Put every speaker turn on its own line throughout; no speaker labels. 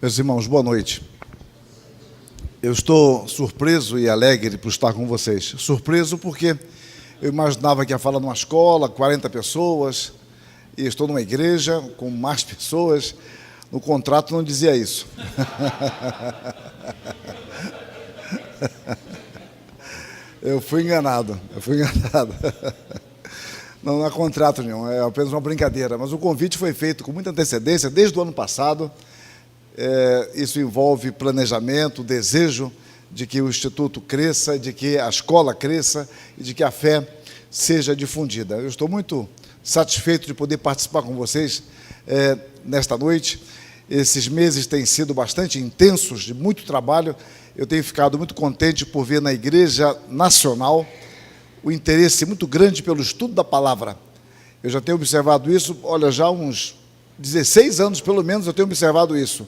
Meus irmãos, boa noite. Eu estou surpreso e alegre por estar com vocês. Surpreso porque eu imaginava que ia falar numa escola, 40 pessoas, e estou numa igreja com mais pessoas. No contrato não dizia isso. Eu fui enganado. Não há contrato nenhum, é apenas uma brincadeira. Mas o convite foi feito com muita antecedência, desde o ano passado. Isso envolve planejamento, desejo de que o Instituto cresça, de que a escola cresça e de que a fé seja difundida. Eu estou muito satisfeito de poder participar com vocês nesta noite. Esses meses têm sido bastante intensos, de muito trabalho. Eu tenho ficado muito contente por ver na Igreja Nacional o interesse muito grande pelo estudo da palavra. Eu já tenho observado isso, olha, já há uns 16 anos, pelo menos, eu tenho observado isso.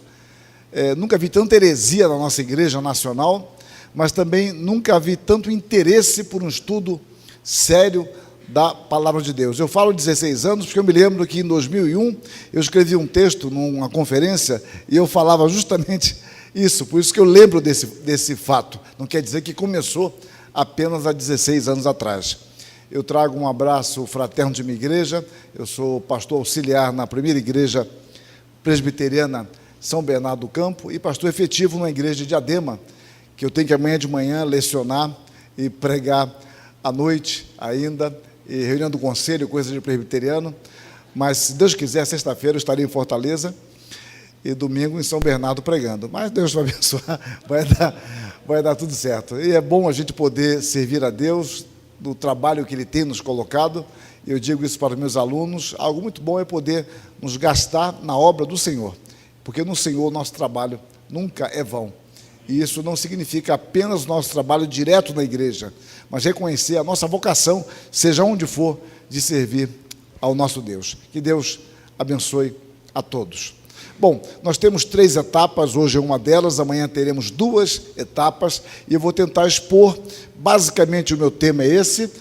Nunca vi tanta heresia na nossa Igreja Nacional, mas também nunca vi tanto interesse por um estudo sério da Palavra de Deus. Eu falo 16 anos porque eu me lembro que em 2001 eu escrevi um texto numa conferência e eu falava justamente isso, por isso que eu lembro desse fato. Não quer dizer que começou apenas há 16 anos atrás. Eu trago um abraço fraterno de minha igreja, eu sou pastor auxiliar na primeira igreja presbiteriana São Bernardo do Campo e pastor efetivo na igreja de Diadema, que eu tenho que amanhã de manhã lecionar e pregar à noite ainda, e reunião do conselho, coisa de presbiteriano, mas se Deus quiser, sexta-feira eu estarei em Fortaleza e domingo em São Bernardo pregando, mas Deus vai abençoar, vai dar tudo certo. E é bom a gente poder servir a Deus do trabalho que Ele tem nos colocado. Eu digo isso para os meus alunos, algo muito bom é poder nos gastar na obra do Senhor, porque no Senhor o nosso trabalho nunca é vão. E isso não significa apenas o nosso trabalho direto na igreja, mas reconhecer a nossa vocação, seja onde for, de servir ao nosso Deus. Que Deus abençoe a todos. Bom, nós temos 3 etapas, hoje é uma delas, amanhã teremos 2 etapas, e eu vou tentar expor, basicamente o meu tema é esse,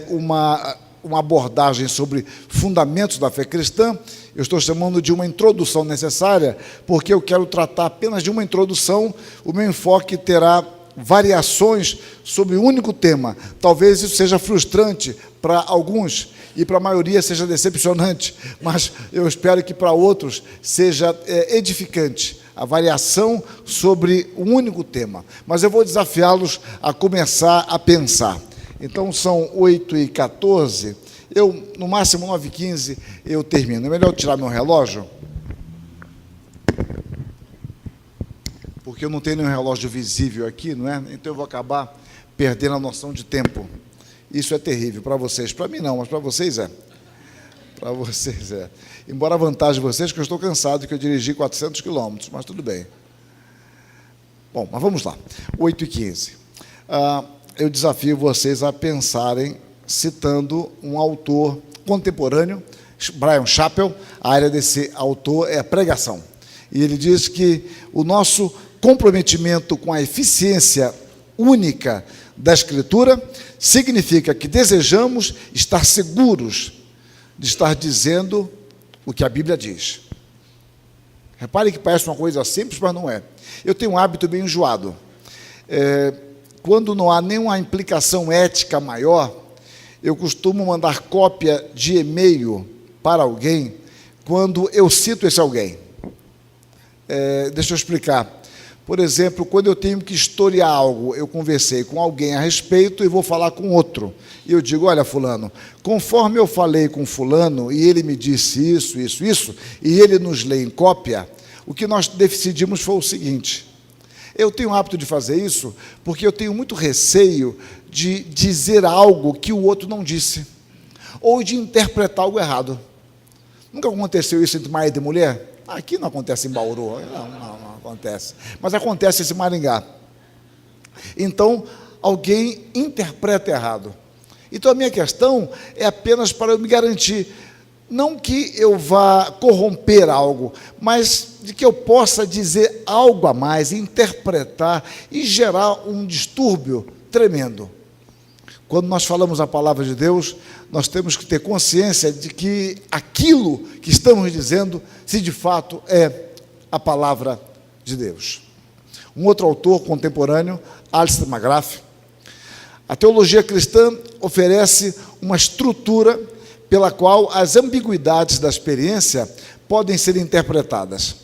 uma abordagem sobre fundamentos da fé cristã. Eu estou chamando de uma introdução necessária, porque eu quero tratar apenas de uma introdução. O meu enfoque terá variações sobre um único tema. Talvez isso seja frustrante para alguns e para a maioria seja decepcionante, mas eu espero que para outros seja edificante a variação sobre um único tema. Mas eu vou desafiá-los a começar a pensar. Então, são 8h14, no máximo 9h15, eu termino. É melhor eu tirar meu relógio? Porque eu não tenho nenhum relógio visível aqui, não é? Então eu vou acabar perdendo a noção de tempo. Isso é terrível para vocês. Para mim não, mas para vocês é. Para vocês é. Embora a vantagem de vocês é que eu estou cansado, que eu dirigi 400 quilômetros, mas tudo bem. Bom, mas vamos lá. 8h15. Eu desafio vocês a pensarem, citando um autor contemporâneo, Bryan Chapell. A área desse autor é a pregação. E ele diz que o nosso comprometimento com a eficiência única da Escritura significa que desejamos estar seguros de estar dizendo o que a Bíblia diz. Repare que parece uma coisa simples, mas não é. Eu tenho um hábito bem enjoado. Quando não há nenhuma implicação ética maior, eu costumo mandar cópia de e-mail para alguém quando eu cito esse alguém. Deixa eu explicar. Por exemplo, quando eu tenho que historiar algo, eu conversei com alguém a respeito e vou falar com outro. E eu digo, olha, fulano, conforme eu falei com fulano e ele me disse isso, e ele nos lê em cópia, o que nós decidimos foi o seguinte. Eu tenho o hábito de fazer isso porque eu tenho muito receio de dizer algo que o outro não disse, ou de interpretar algo errado. Nunca aconteceu isso entre marido e mulher? Aqui não acontece em Bauru, não acontece, mas acontece em Maringá. Então, alguém interpreta errado. Então, a minha questão é apenas para eu me garantir, não que eu vá corromper algo, mas de que eu possa dizer algo a mais, interpretar e gerar um distúrbio tremendo. Quando nós falamos a palavra de Deus, nós temos que ter consciência de que aquilo que estamos dizendo, se de fato é a palavra de Deus. Um outro autor contemporâneo, Alistair McGrath, a teologia cristã oferece uma estrutura pela qual as ambiguidades da experiência podem ser interpretadas.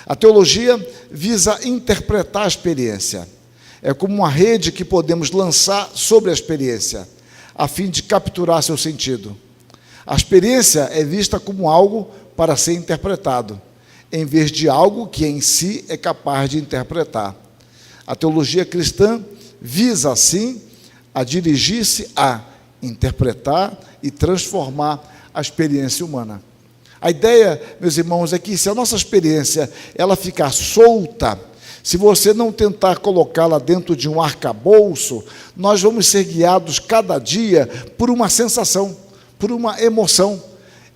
A teologia visa interpretar a experiência. É como uma rede que podemos lançar sobre a experiência, a fim de capturar seu sentido. A experiência é vista como algo para ser interpretado, em vez de algo que em si é capaz de interpretar. A teologia cristã visa, assim, a dirigir-se a interpretar e transformar a experiência humana. A ideia, meus irmãos, é que se a nossa experiência ela ficar solta, se você não tentar colocá-la dentro de um arcabouço, nós vamos ser guiados cada dia por uma sensação, por uma emoção.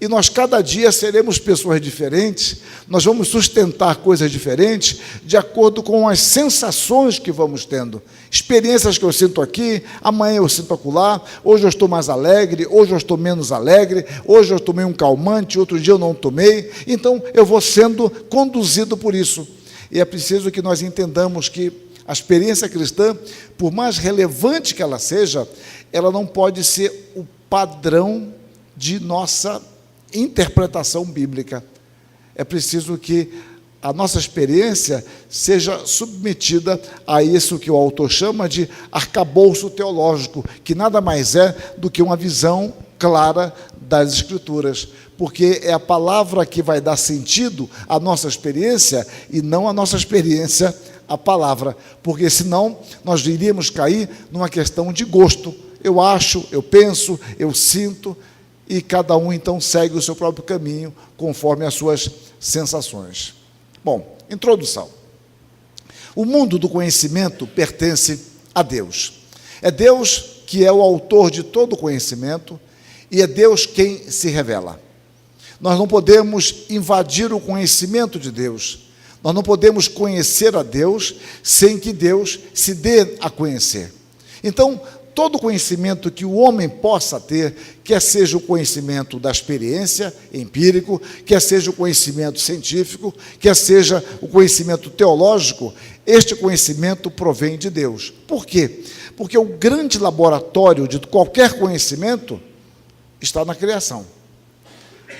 E nós cada dia seremos pessoas diferentes, nós vamos sustentar coisas diferentes de acordo com as sensações que vamos tendo. Experiências que eu sinto aqui, amanhã eu sinto acolá, hoje eu estou mais alegre, hoje eu estou menos alegre, hoje eu tomei um calmante, outro dia eu não tomei. Então eu vou sendo conduzido por isso. E é preciso que nós entendamos que a experiência cristã, por mais relevante que ela seja, ela não pode ser o padrão de nossa interpretação bíblica. É preciso que a nossa experiência seja submetida a isso que o autor chama de arcabouço teológico, que nada mais é do que uma visão clara das Escrituras, porque é a palavra que vai dar sentido à nossa experiência e não a nossa experiência à palavra, porque senão nós iríamos cair numa questão de gosto. Eu acho, eu penso, eu sinto, e cada um, então, segue o seu próprio caminho, conforme as suas sensações. Bom, introdução. O mundo do conhecimento pertence a Deus. É Deus que é o autor de todo conhecimento, e é Deus quem se revela. Nós não podemos invadir o conhecimento de Deus. Nós não podemos conhecer a Deus sem que Deus se dê a conhecer. Então, todo conhecimento que o homem possa ter, quer seja o conhecimento da experiência, empírico, quer seja o conhecimento científico, quer seja o conhecimento teológico, este conhecimento provém de Deus. Por quê? Porque o grande laboratório de qualquer conhecimento está na criação.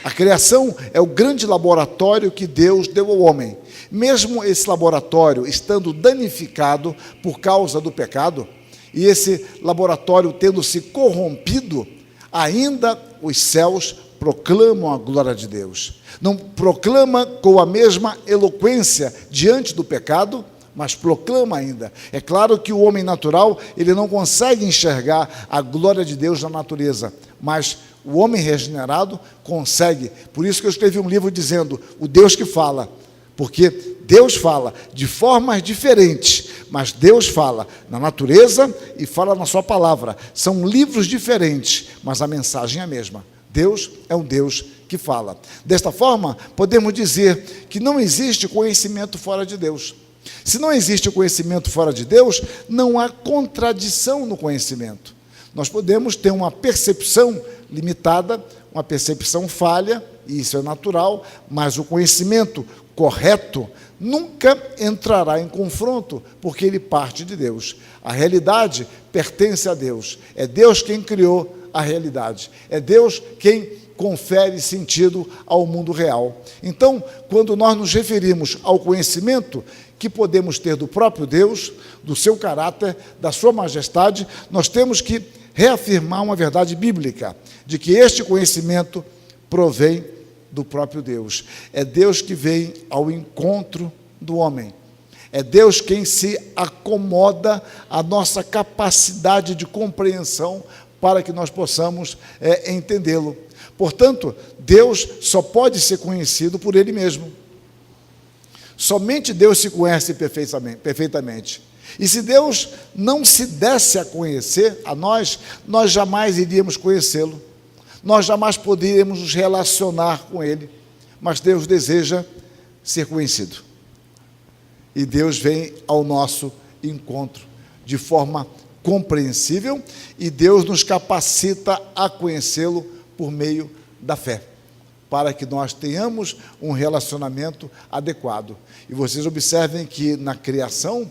A criação é o grande laboratório que Deus deu ao homem. Mesmo esse laboratório estando danificado por causa do pecado, e esse laboratório tendo se corrompido, ainda os céus proclamam a glória de Deus. Não proclama com a mesma eloquência diante do pecado, mas proclama ainda. É claro que o homem natural, ele não consegue enxergar a glória de Deus na natureza, mas o homem regenerado consegue. Por isso que eu escrevi um livro dizendo, o Deus que fala, porque Deus fala de formas diferentes, mas Deus fala na natureza e fala na sua palavra. São livros diferentes, mas a mensagem é a mesma. Deus é um Deus que fala. Desta forma, podemos dizer que não existe conhecimento fora de Deus. Se não existe conhecimento fora de Deus, não há contradição no conhecimento. Nós podemos ter uma percepção limitada, uma percepção falha, e isso é natural, mas o conhecimento correto nunca entrará em confronto, porque ele parte de Deus. A realidade pertence a Deus. É Deus quem criou a realidade. É Deus quem confere sentido ao mundo real. Então, quando nós nos referimos ao conhecimento que podemos ter do próprio Deus, do seu caráter, da sua majestade, nós temos que reafirmar uma verdade bíblica, de que este conhecimento provém do próprio Deus. É Deus que vem ao encontro do homem. É Deus quem se acomoda à nossa capacidade de compreensão para que nós possamos entendê-lo. Portanto, Deus só pode ser conhecido por Ele mesmo. Somente Deus se conhece perfeitamente. E se Deus não se desse a conhecer a nós, nós jamais iríamos conhecê-lo. Nós jamais poderíamos nos relacionar com Ele. Mas Deus deseja ser conhecido. E Deus vem ao nosso encontro de forma compreensível, e Deus nos capacita a conhecê-lo por meio da fé. para que nós tenhamos um relacionamento adequado. E vocês observem que na criação,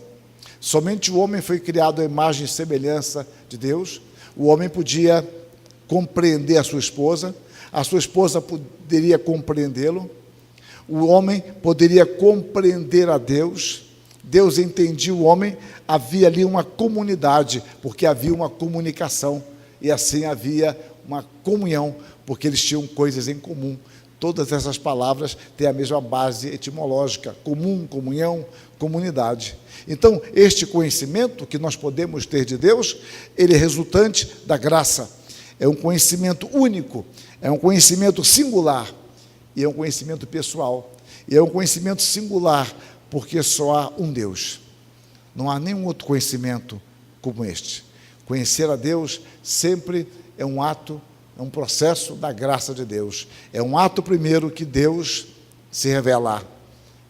somente o homem foi criado à imagem e semelhança de Deus. O homem podia compreender a sua esposa poderia compreendê-lo, o homem poderia compreender a Deus, Deus entendia o homem, havia ali uma comunidade, porque havia uma comunicação, e assim havia uma comunhão, porque eles tinham coisas em comum. Todas essas palavras têm a mesma base etimológica: comum, comunhão, comunidade. Então, este conhecimento que nós podemos ter de Deus, ele é resultante da graça. É um conhecimento único, é um conhecimento singular, e é um conhecimento pessoal. E é um conhecimento singular, porque só há um Deus. Não há nenhum outro conhecimento como este. Conhecer a Deus sempre é um ato, é um processo da graça de Deus. É um ato primeiro que Deus se revelar.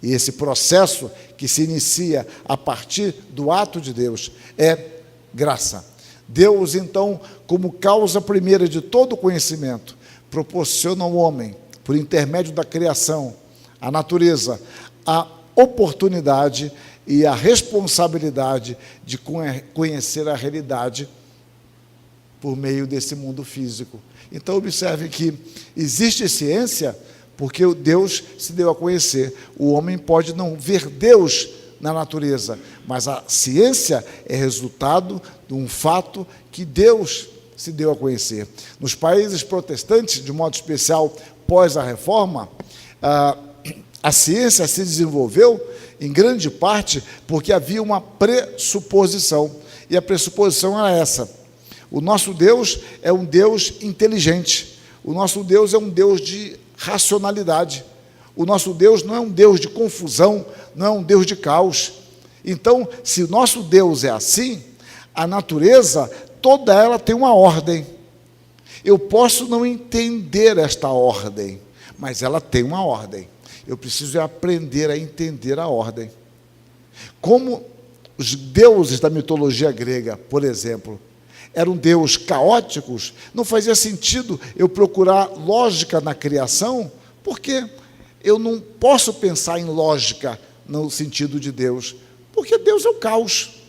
E esse processo que se inicia a partir do ato de Deus é graça. Deus, então, como causa primeira de todo conhecimento, proporciona ao homem, por intermédio da criação, a natureza, a oportunidade e a responsabilidade de conhecer a realidade por meio desse mundo físico. Então, observe que existe ciência porque o Deus se deu a conhecer. O homem pode não ver Deus na natureza, mas a ciência é resultado de um fato que Deus se deu a conhecer. Nos países protestantes, de modo especial pós a Reforma, a ciência se desenvolveu em grande parte porque havia uma pressuposição, e a pressuposição era essa: o nosso Deus é um Deus inteligente, o nosso Deus é um Deus de racionalidade, o nosso Deus não é um Deus de confusão, não é um Deus de caos. Então, se o nosso Deus é assim, a natureza, toda ela tem uma ordem. Eu posso não entender esta ordem, mas ela tem uma ordem. Eu preciso aprender a entender a ordem. Como os deuses da mitologia grega, por exemplo, eram deuses caóticos, não fazia sentido eu procurar lógica na criação, porque eu não posso pensar em lógica no sentido de Deus, porque Deus é o caos.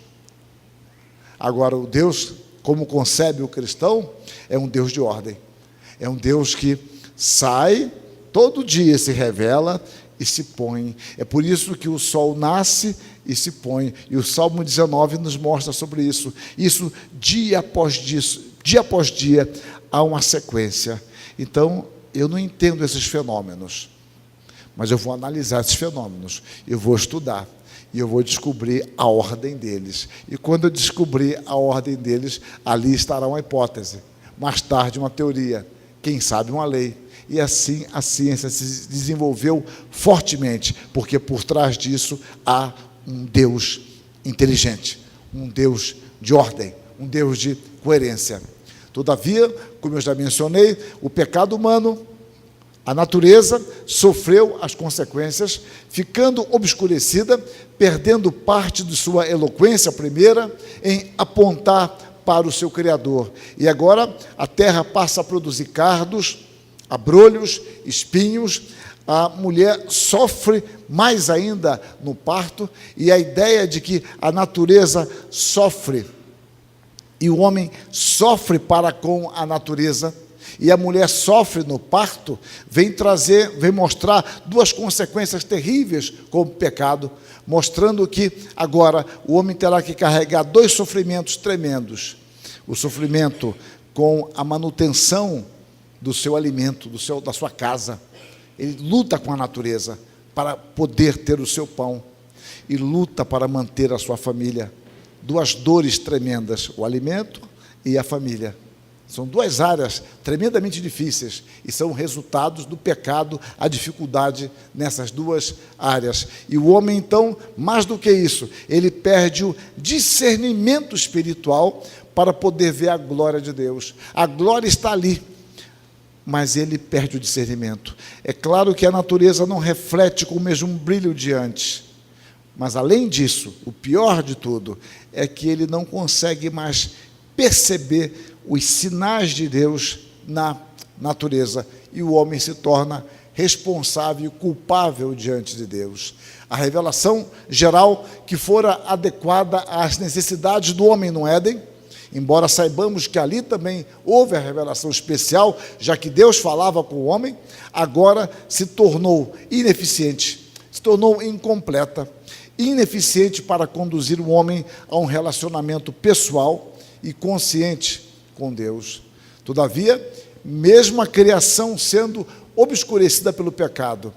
Agora, o Deus, como concebe o cristão, é um Deus de ordem. É um Deus que sai, todo dia se revela e se põe. É por isso que o sol nasce e se põe. E o Salmo 19 nos mostra sobre isso. Isso, dia após dia, há uma sequência. Então, eu não entendo esses fenômenos, mas eu vou analisar esses fenômenos, eu vou estudar, e eu vou descobrir a ordem deles. E quando eu descobrir a ordem deles, ali estará uma hipótese, mais tarde uma teoria, quem sabe uma lei. E assim a ciência se desenvolveu fortemente, porque por trás disso há um Deus inteligente, um Deus de ordem, um Deus de coerência. Todavia, como eu já mencionei, o pecado humano, a natureza sofreu as consequências, ficando obscurecida, perdendo parte de sua eloquência primeira em apontar para o seu Criador. E agora a terra passa a produzir cardos, abrolhos, espinhos. A mulher sofre mais ainda no parto, e a ideia de que a natureza sofre e o homem sofre para com a natureza, e a mulher sofre no parto, vem mostrar duas consequências terríveis como pecado, mostrando que agora o homem terá que carregar dois sofrimentos tremendos: o sofrimento com a manutenção do seu alimento, da sua casa. Ele luta com a natureza para poder ter o seu pão, e luta para manter a sua família. Duas dores tremendas, o alimento e a família. São duas áreas tremendamente difíceis, e são resultados do pecado, a dificuldade nessas duas áreas. E o homem, então, mais do que isso, ele perde o discernimento espiritual para poder ver a glória de Deus. A glória está ali, mas ele perde o discernimento. É claro que a natureza não reflete com o mesmo brilho de antes, mas, além disso, o pior de tudo é que ele não consegue mais perceber os sinais de Deus na natureza. e o homem se torna responsável e culpável diante de Deus. A revelação geral que fora adequada às necessidades do homem no Éden, embora saibamos que ali também houve a revelação especial, já que Deus falava com o homem, agora se tornou ineficiente, se tornou incompleta, ineficiente para conduzir o homem a um relacionamento pessoal e consciente com Deus. Todavia, mesmo a criação sendo obscurecida pelo pecado,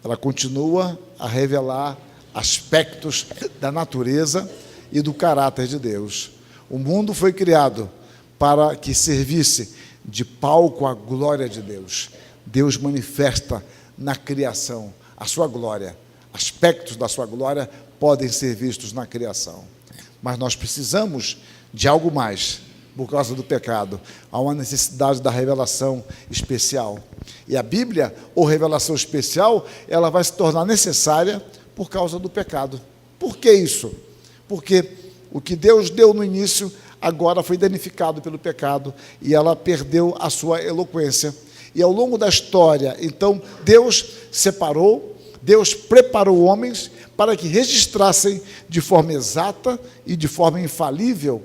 ela continua a revelar aspectos da natureza e do caráter de Deus. O mundo foi criado para que servisse de palco à glória de Deus. Deus manifesta na criação a sua glória. Aspectos da sua glória podem ser vistos na criação. Mas nós precisamos de algo mais. Por causa do pecado, há uma necessidade da revelação especial. E a Bíblia, ou revelação especial, ela vai se tornar necessária por causa do pecado. Por que isso? Porque o que Deus deu no início, agora foi danificado pelo pecado, e ela perdeu a sua eloquência. E ao longo da história, então, Deus separou, Deus preparou homens para que registrassem de forma exata e de forma infalível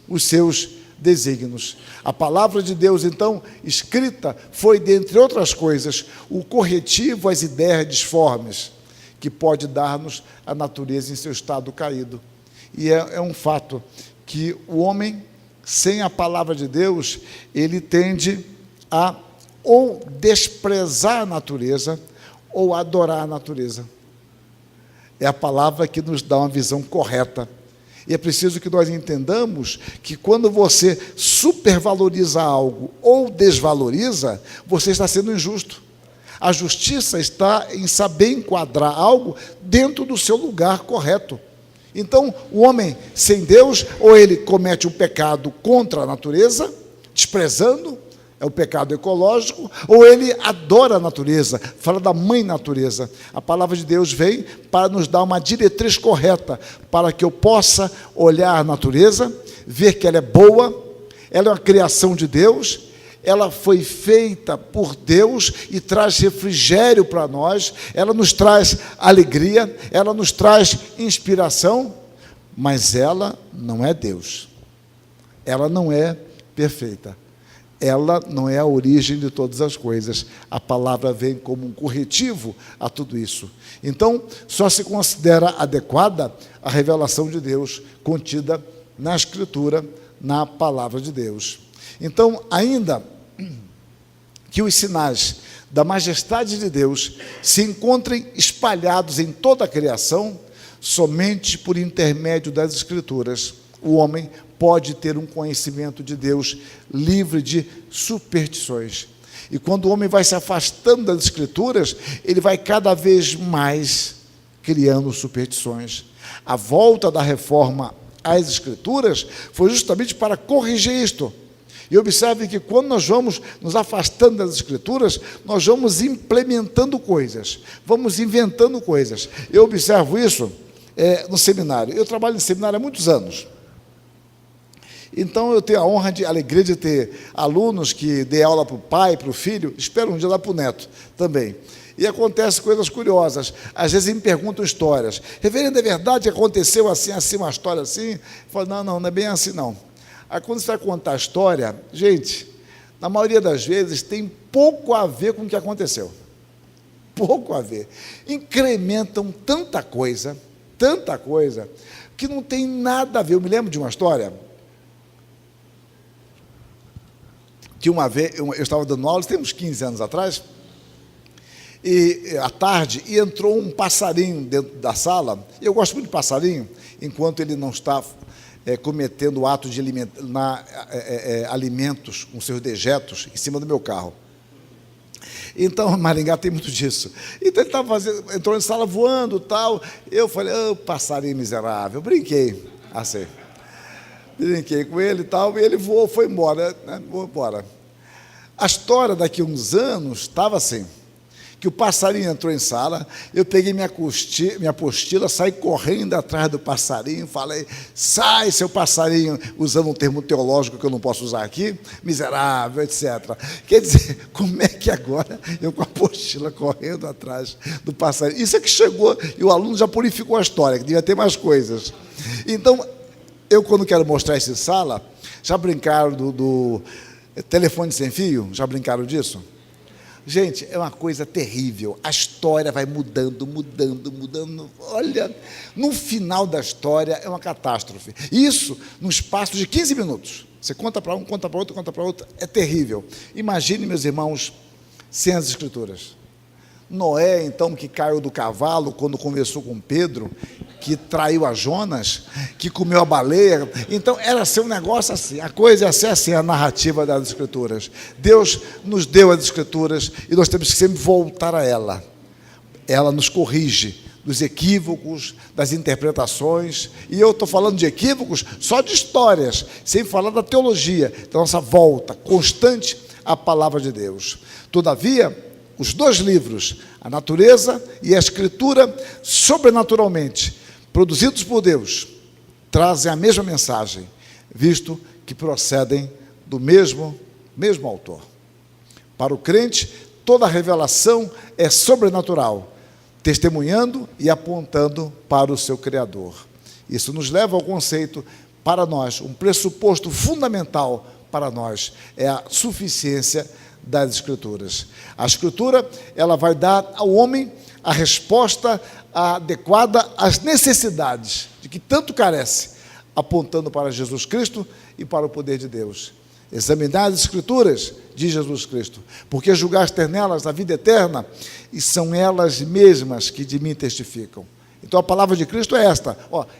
os seus desígnios. A palavra de Deus, então, escrita, foi, dentre outras coisas, o corretivo às ideias disformes, que pode dar-nos a natureza em seu estado caído. E é um fato que o homem, sem a palavra de Deus, ele tende a ou desprezar a natureza, ou adorar a natureza. É a palavra que nos dá uma visão correta. E é preciso que nós entendamos que quando você supervaloriza algo ou desvaloriza, você está sendo injusto. A justiça está em saber enquadrar algo dentro do seu lugar correto. Então, o homem sem Deus, ou ele comete um pecado contra a natureza, desprezando, é o pecado ecológico, ou ele adora a natureza, fala da mãe natureza. A palavra de Deus vem para nos dar uma diretriz correta, para que eu possa olhar a natureza, ver que ela é boa, ela é uma criação de Deus, ela foi feita por Deus e traz refrigério para nós, ela nos traz alegria, ela nos traz inspiração, mas ela não é Deus, ela não é perfeita. Ela não é a origem de todas as coisas. A palavra vem como um corretivo a tudo isso. Então, só se considera adequada a revelação de Deus contida na Escritura, na palavra de Deus. Então, ainda que os sinais da majestade de Deus se encontrem espalhados em toda a criação, somente por intermédio das Escrituras, o homem pode ter um conhecimento de Deus livre de superstições. E quando o homem vai se afastando das Escrituras, ele vai cada vez mais criando superstições. A volta da reforma às Escrituras foi justamente para corrigir isto. E observe que quando nós vamos nos afastando das Escrituras, nós vamos implementando coisas, vamos inventando coisas. Eu observo isso no seminário. Eu trabalho em seminário há muitos anos. Então, eu tenho a honra, a alegria de ter alunos que dê aula para o pai, para o filho, espero um dia dar para o neto também. E acontecem coisas curiosas. Às vezes me perguntam histórias. Reverendo, é verdade que aconteceu assim, assim, uma história assim? Eu falo, não é bem assim, não. Aí, quando você vai contar a história, gente, na maioria das vezes, tem pouco a ver com o que aconteceu. Pouco a ver. Incrementam tanta coisa, que não tem nada a ver. Eu me lembro de uma história que uma vez, eu estava dando aula, tem uns 15 anos atrás, e à tarde, e entrou um passarinho dentro da sala. Eu gosto muito de passarinho, enquanto ele não está cometendo o ato de alimentos com seus dejetos em cima do meu carro. Então, Maringá tem muito disso. Então, ele entrou na sala voando e tal. Eu falei, passarinho miserável. Brinquei assim. Brinquei com ele e tal, e ele voou, foi embora, né? Voou embora. A história daqui a uns anos estava assim, que o passarinho entrou em sala, eu peguei minha apostila, saí correndo atrás do passarinho, falei, sai, seu passarinho, usando um termo teológico que eu não posso usar aqui, miserável, etc. Quer dizer, como é que agora eu com a apostila correndo atrás do passarinho? Isso é que chegou, e o aluno já purificou a história, que devia ter mais coisas. Então, eu quando quero mostrar isso em sala, já brincaram do telefone sem fio? Já brincaram disso? Gente, é uma coisa terrível. A história vai mudando. Olha, no final da história é uma catástrofe. Isso num espaço de 15 minutos. Você conta para um, conta para outro, conta para outro. É terrível. Imagine, meus irmãos, sem as Escrituras. Noé, então, que caiu do cavalo quando conversou com Pedro, que traiu a Jonas, que comeu a baleia. Então, era ser um negócio assim. A coisa ia ser assim, a narrativa das Escrituras. Deus nos deu as Escrituras e nós temos que sempre voltar a ela. Ela nos corrige dos equívocos, das interpretações. E eu estou falando de equívocos só de histórias, sem falar da teologia, da nossa volta constante à palavra de Deus. Todavia, os dois livros, a natureza e a escritura, sobrenaturalmente, produzidos por Deus, trazem a mesma mensagem, visto que procedem do mesmo autor. Para o crente, toda a revelação é sobrenatural, testemunhando e apontando para o seu Criador. Isso nos leva ao conceito, para nós, um pressuposto fundamental para nós, é a suficiência das Escrituras. A Escritura, ela vai dar ao homem a resposta adequada às necessidades de que tanto carece, apontando para Jesus Cristo e para o poder de Deus. Examinar as Escrituras, diz Jesus Cristo, porque julgaste nelas a vida eterna, e são elas mesmas que de mim testificam. Então a palavra de Cristo é esta,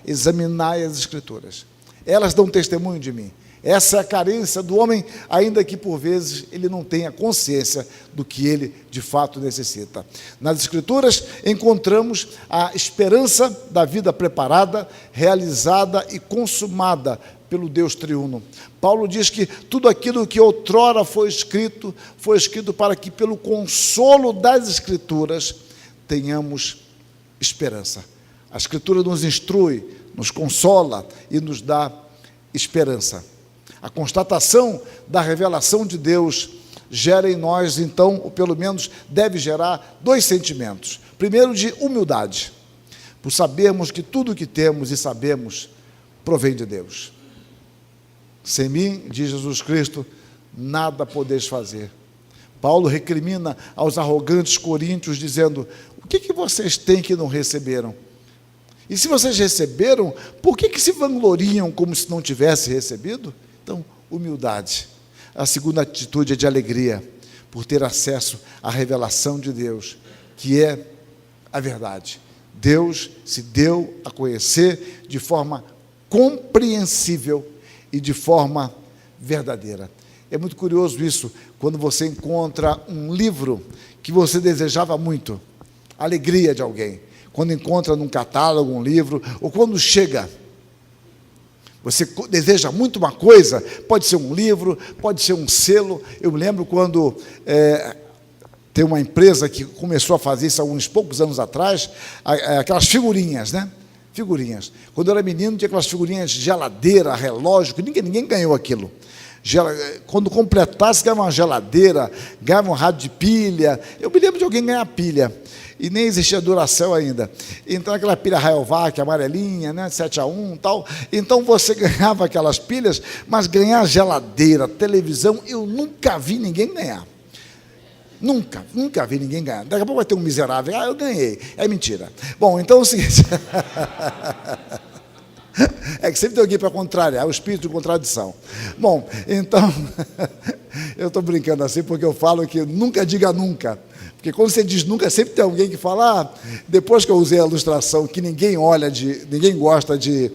examinai as Escrituras. Elas dão testemunho de mim. Essa é a carência do homem, ainda que por vezes ele não tenha consciência do que ele de fato necessita. Nas Escrituras encontramos a esperança da vida preparada, realizada e consumada pelo Deus triuno. Paulo diz que tudo aquilo que outrora foi escrito para que pelo consolo das Escrituras tenhamos esperança. A Escritura nos instrui, nos consola e nos dá esperança. A constatação da revelação de Deus gera em nós, então, ou pelo menos deve gerar, dois sentimentos. Primeiro, de humildade, por sabermos que tudo o que temos e sabemos provém de Deus. Sem mim, diz Jesus Cristo, nada podeis fazer. Paulo recrimina aos arrogantes coríntios, dizendo, o que vocês têm que não receberam? E se vocês receberam, por que se vangloriam como se não tivessem recebido? Então, humildade. A segunda atitude é de alegria, por ter acesso à revelação de Deus, que é a verdade. Deus se deu a conhecer de forma compreensível e de forma verdadeira. É muito curioso isso, quando você encontra um livro que você desejava muito, a alegria de alguém, quando encontra num catálogo um livro, ou quando chega, você deseja muito uma coisa, pode ser um livro, pode ser um selo. Eu me lembro quando tem uma empresa que começou a fazer isso há uns poucos anos atrás, aquelas figurinhas, né? Figurinhas. Quando eu era menino, tinha aquelas figurinhas de geladeira, relógio, que ninguém ganhou aquilo. Quando completasse, ganhava uma geladeira, ganhava um rádio de pilha. Eu me lembro de alguém ganhar pilha. E nem existia Duracell ainda. Então, aquela pilha Rayovac, amarelinha, né, 7-1 e tal. Então, você ganhava aquelas pilhas, mas ganhar geladeira, televisão, eu nunca vi ninguém ganhar. Nunca vi ninguém ganhar. Daqui a pouco vai ter um miserável. Eu ganhei. É mentira. Bom, então é o seguinte. É que sempre tem alguém para contrariar, o espírito de contradição. Bom, então, eu estou brincando assim porque eu falo que nunca diga nunca. Porque quando você diz nunca, sempre tem alguém que fala, depois que eu usei a ilustração, que ninguém gosta de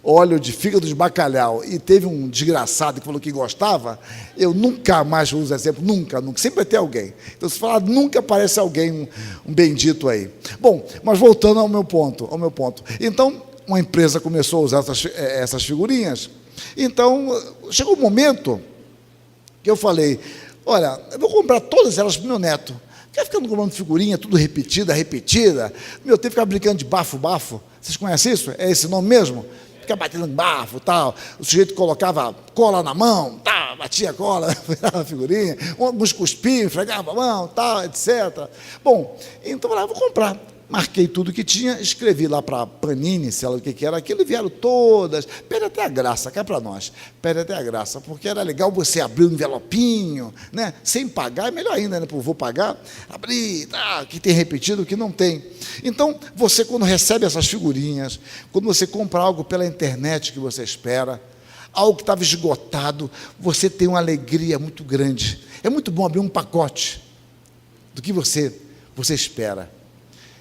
óleo de fígado de bacalhau, e teve um desgraçado que falou que gostava, eu nunca mais uso exemplo, nunca, sempre vai ter alguém. Então, se falar nunca, aparece alguém, um bendito aí. Bom, mas voltando ao meu ponto. Então, uma empresa começou a usar essas figurinhas, então, chegou um momento que eu falei, olha, eu vou comprar todas elas para o meu neto. Fica ficando comprando figurinha, tudo repetida. No meu tempo ficava brincando de bafo. Vocês conhecem isso? É esse nome mesmo? Fica batendo bafo, tal. O sujeito colocava cola na mão, tal, batia cola, virava figurinha. Alguns cuspiam, esfregava a mão, tal, etc. Bom, então eu falei, vou comprar. Marquei tudo que tinha, escrevi lá para a Panini, sei lá o que era aquilo, e vieram todas. Perde até a graça, cá para nós. Perde até a graça, porque era legal você abrir um envelopinho, né? Sem pagar, é melhor ainda, né? Porque eu vou pagar, abrir, que tem repetido, que não tem. Então, você quando recebe essas figurinhas, quando você compra algo pela internet que você espera, algo que estava esgotado, você tem uma alegria muito grande. É muito bom abrir um pacote do que você espera.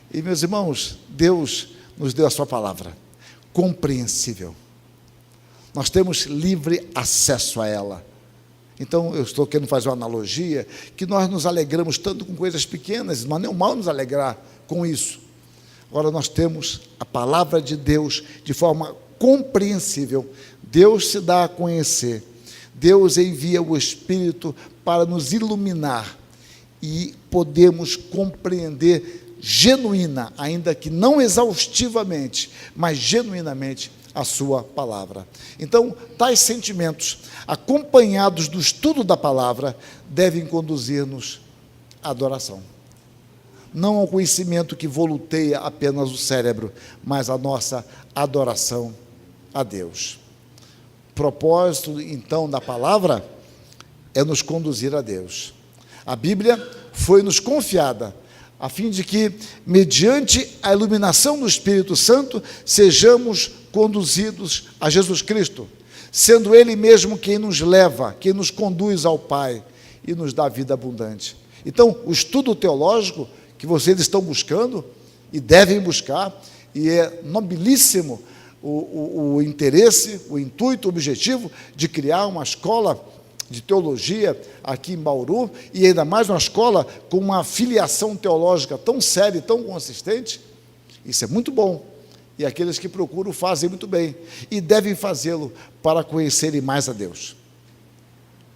E, meus irmãos, Deus nos deu a sua palavra, compreensível. Nós temos livre acesso a ela. Então, eu estou querendo fazer uma analogia, que nós nos alegramos tanto com coisas pequenas, não há nenhum mal nos alegrar com isso. Agora, nós temos a palavra de Deus de forma compreensível. Deus se dá a conhecer. Deus envia o Espírito para nos iluminar e podemos compreender genuína, ainda que não exaustivamente, mas genuinamente a sua palavra. Então, tais sentimentos, acompanhados do estudo da palavra, devem conduzir-nos à adoração. Não ao conhecimento que voluteia apenas o cérebro, mas à nossa adoração a Deus. O propósito, então, da palavra é nos conduzir a Deus. A Bíblia foi-nos confiada a fim de que, mediante a iluminação do Espírito Santo, sejamos conduzidos a Jesus Cristo, sendo Ele mesmo quem nos leva, quem nos conduz ao Pai e nos dá vida abundante. Então, o estudo teológico que vocês estão buscando e devem buscar, e é nobilíssimo o interesse, o intuito, o objetivo de criar uma escola de teologia aqui em Bauru, e ainda mais uma escola com uma filiação teológica tão séria e tão consistente. Isso é muito bom, e aqueles que procuram fazem muito bem, e devem fazê-lo para conhecerem mais a Deus,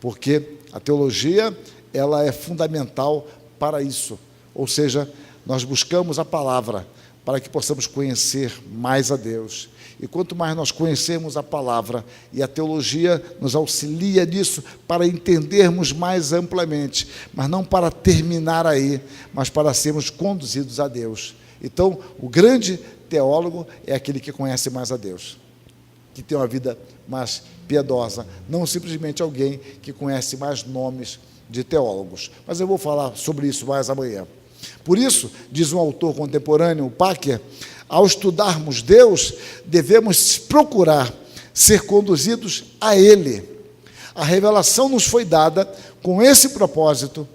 porque a teologia, ela é fundamental para isso, ou seja, nós buscamos a palavra para que possamos conhecer mais a Deus. E quanto mais nós conhecermos a palavra, e a teologia nos auxilia nisso, para entendermos mais amplamente, mas não para terminar aí, mas para sermos conduzidos a Deus. Então, o grande teólogo é aquele que conhece mais a Deus, que tem uma vida mais piedosa, não simplesmente alguém que conhece mais nomes de teólogos. Mas eu vou falar sobre isso mais amanhã. Por isso, diz um autor contemporâneo, o Packer, ao estudarmos Deus, devemos procurar ser conduzidos a Ele. A revelação nos foi dada com esse propósito.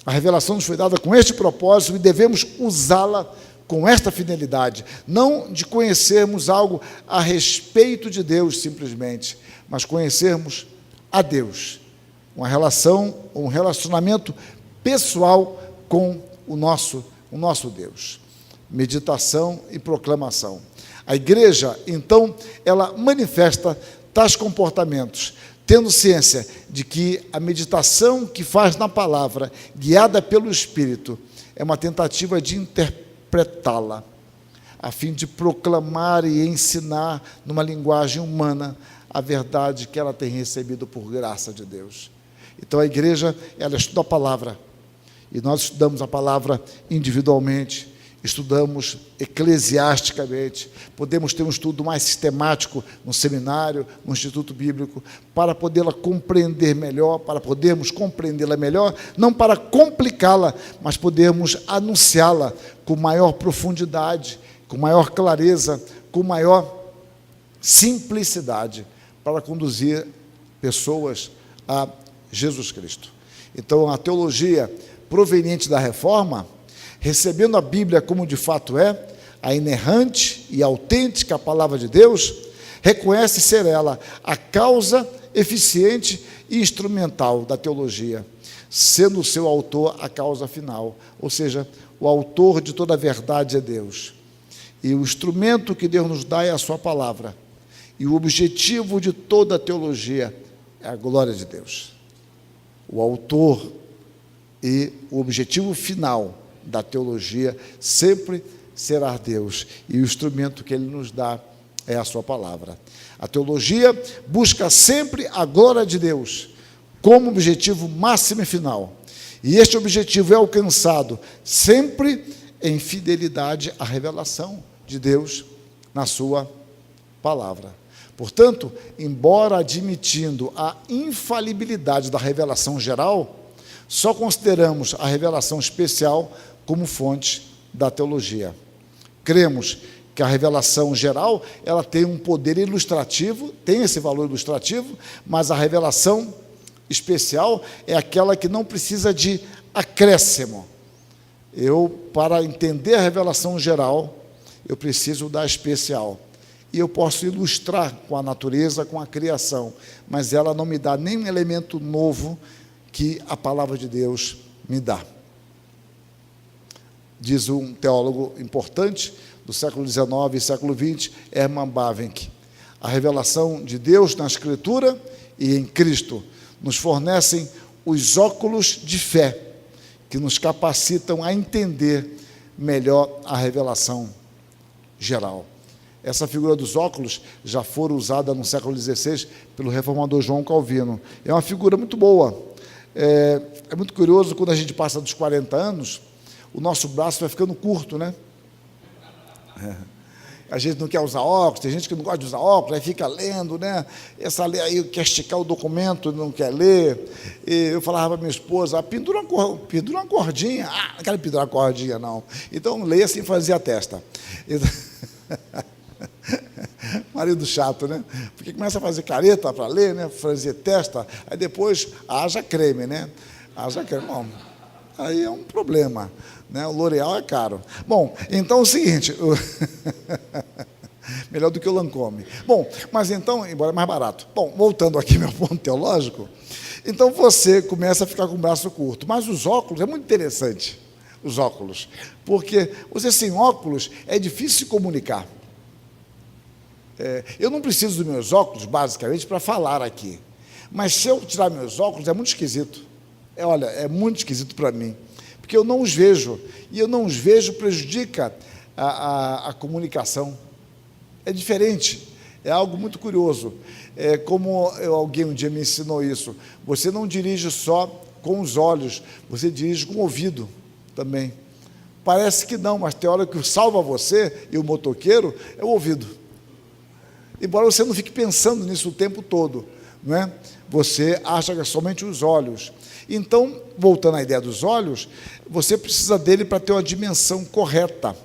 A revelação nos foi dada com este propósito e devemos usá-la com esta finalidade. Não de conhecermos algo a respeito de Deus simplesmente, mas conhecermos a Deus. Uma relação, um relacionamento pessoal com o nosso Deus. Meditação e proclamação. A igreja, então, ela manifesta tais comportamentos, tendo ciência de que a meditação que faz na palavra, guiada pelo Espírito, é uma tentativa de interpretá-la, a fim de proclamar e ensinar numa linguagem humana a verdade que ela tem recebido por graça de Deus. Então a igreja, ela estuda a palavra, e nós estudamos a palavra individualmente, estudamos eclesiasticamente, podemos ter um estudo mais sistemático no seminário, no Instituto Bíblico, para podê-la compreender melhor, para podermos compreendê-la melhor, não para complicá-la, mas podermos anunciá-la com maior profundidade, com maior clareza, com maior simplicidade, para conduzir pessoas a Jesus Cristo. Então, a teologia proveniente da Reforma, recebendo a Bíblia como de fato é, a inerrante e autêntica palavra de Deus, reconhece ser ela a causa eficiente e instrumental da teologia, sendo o seu autor a causa final, ou seja, o autor de toda a verdade é Deus. E o instrumento que Deus nos dá é a sua palavra. E o objetivo de toda a teologia é a glória de Deus. O autor E o objetivo final da teologia sempre será Deus, e o instrumento que Ele nos dá é a sua palavra. A teologia busca sempre a glória de Deus como objetivo máximo e final, e este objetivo é alcançado sempre em fidelidade à revelação de Deus na sua palavra. Portanto, embora admitindo a infalibilidade da revelação geral, só consideramos a revelação especial como fonte da teologia. Cremos que a revelação geral, ela tem um poder ilustrativo, tem esse valor ilustrativo, mas a revelação especial é aquela que não precisa de acréscimo. Para entender a revelação geral, eu preciso da especial. E eu posso ilustrar com a natureza, com a criação, mas ela não me dá nenhum elemento novo que a palavra de Deus me dá. Diz um teólogo importante do século XIX e século XX, Hermann Bavinck: a revelação de Deus na Escritura e em Cristo nos fornecem os óculos de fé que nos capacitam a entender melhor a revelação geral. Essa figura dos óculos já foi usada no século XVI pelo reformador João Calvino. É uma figura muito boa. É muito curioso, quando a gente passa dos 40 anos, o nosso braço vai ficando curto, né? A gente não quer usar óculos, tem gente que não gosta de usar óculos, aí fica lendo, né? Essa lei aí quer esticar o documento, não quer ler. E eu falava para minha esposa: pendura uma cordinha. Ah, não quero pendurar cordinha, não. Então, leia assim, fazia a testa. Marido chato, né? Porque começa a fazer careta para ler, né? Fazer testa, aí depois haja creme, né? Haja creme. Bom, aí é um problema, né? O L'Oréal é caro. Bom, então é o seguinte, melhor do que o Lancôme. Bom, mas então, embora mais barato. Bom, voltando aqui ao meu ponto teológico, então você começa a ficar com o braço curto, mas os óculos, é muito interessante, os óculos, porque você sem óculos é difícil se comunicar. Eu não preciso dos meus óculos, basicamente, para falar aqui. Mas se eu tirar meus óculos, é muito esquisito. Olha, é muito esquisito para mim. Porque eu não os vejo. E eu não os vejo prejudica a comunicação. É diferente. É algo muito curioso. Como alguém um dia me ensinou isso. Você não dirige só com os olhos, você dirige com o ouvido também. Parece que não, mas tem hora que salva você e o motoqueiro é o ouvido. Embora você não fique pensando nisso o tempo todo, não é? Você acha que é somente os olhos. Então, voltando à ideia dos olhos, você precisa dele para ter uma dimensão correta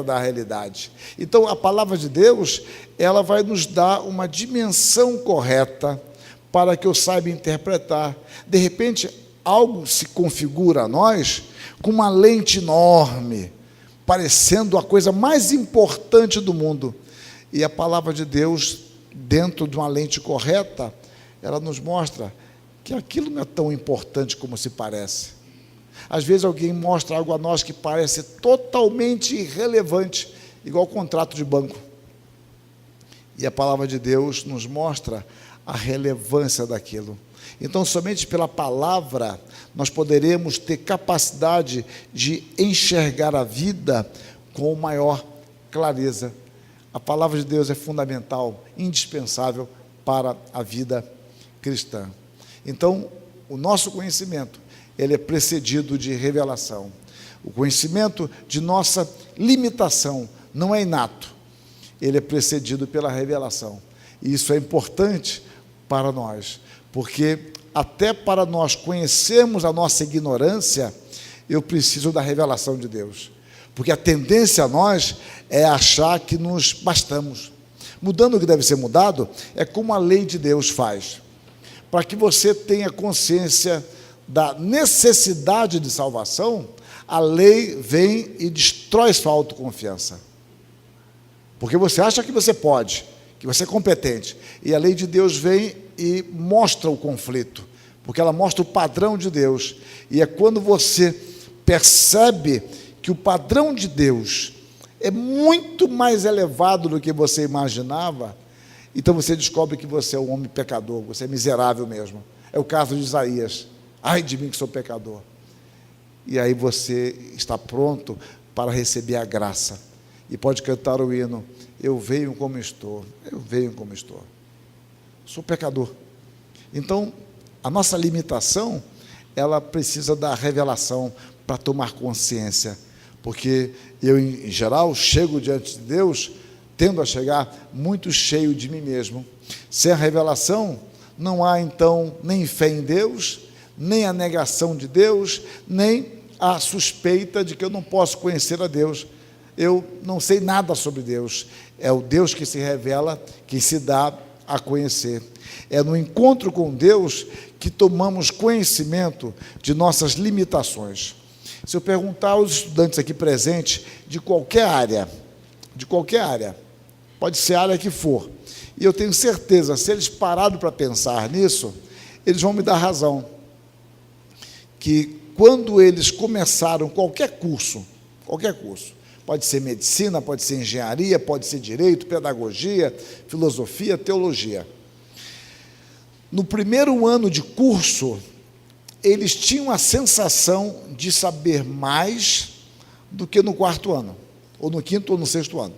da realidade. Então, a palavra de Deus, ela vai nos dar uma dimensão correta para que eu saiba interpretar. De repente, algo se configura a nós com uma lente enorme, parecendo a coisa mais importante do mundo. E a palavra de Deus, dentro de uma lente correta, ela nos mostra que aquilo não é tão importante como se parece. Às vezes alguém mostra algo a nós que parece totalmente irrelevante, igual contrato de banco. E a palavra de Deus nos mostra a relevância daquilo. Então, somente pela palavra, nós poderemos ter capacidade de enxergar a vida com maior clareza. A palavra de Deus é fundamental, indispensável para a vida cristã. Então, o nosso conhecimento, ele é precedido de revelação. O conhecimento de nossa limitação não é inato, ele é precedido pela revelação. E isso é importante para nós, porque até para nós conhecermos a nossa ignorância, eu preciso da revelação de Deus. Porque a tendência a nós é achar que nos bastamos. Mudando o que deve ser mudado, é como a lei de Deus faz. Para que você tenha consciência da necessidade de salvação, a lei vem e destrói sua autoconfiança. Porque você acha que você pode, que você é competente. E a lei de Deus vem e mostra o conflito. Porque ela mostra o padrão de Deus. E é quando você percebe que o padrão de Deus é muito mais elevado do que você imaginava, então você descobre que você é um homem pecador, você é miserável mesmo. É o caso de Isaías. Ai de mim que sou pecador. e aí você está pronto para receber a graça. E pode cantar o hino: eu venho como estou, eu venho como estou. Sou pecador. Então, a nossa limitação, ela precisa da revelação para tomar consciência, porque eu, em geral, chego diante de Deus, tendo a chegar muito cheio de mim mesmo. Sem a revelação, não há, então, nem fé em Deus, nem a negação de Deus, nem a suspeita de que eu não posso conhecer a Deus. Eu não sei nada sobre Deus. É o Deus que se revela, que se dá a conhecer. É no encontro com Deus que tomamos conhecimento de nossas limitações. Se eu perguntar aos estudantes aqui presentes, de qualquer área, pode ser a área que for, e eu tenho certeza, se eles pararem para pensar nisso, eles vão me dar razão, que quando eles começaram qualquer curso, pode ser medicina, pode ser engenharia, pode ser direito, pedagogia, filosofia, teologia, no primeiro ano de curso, eles tinham a sensação de saber mais do que no quarto ano, ou no quinto ou no sexto ano.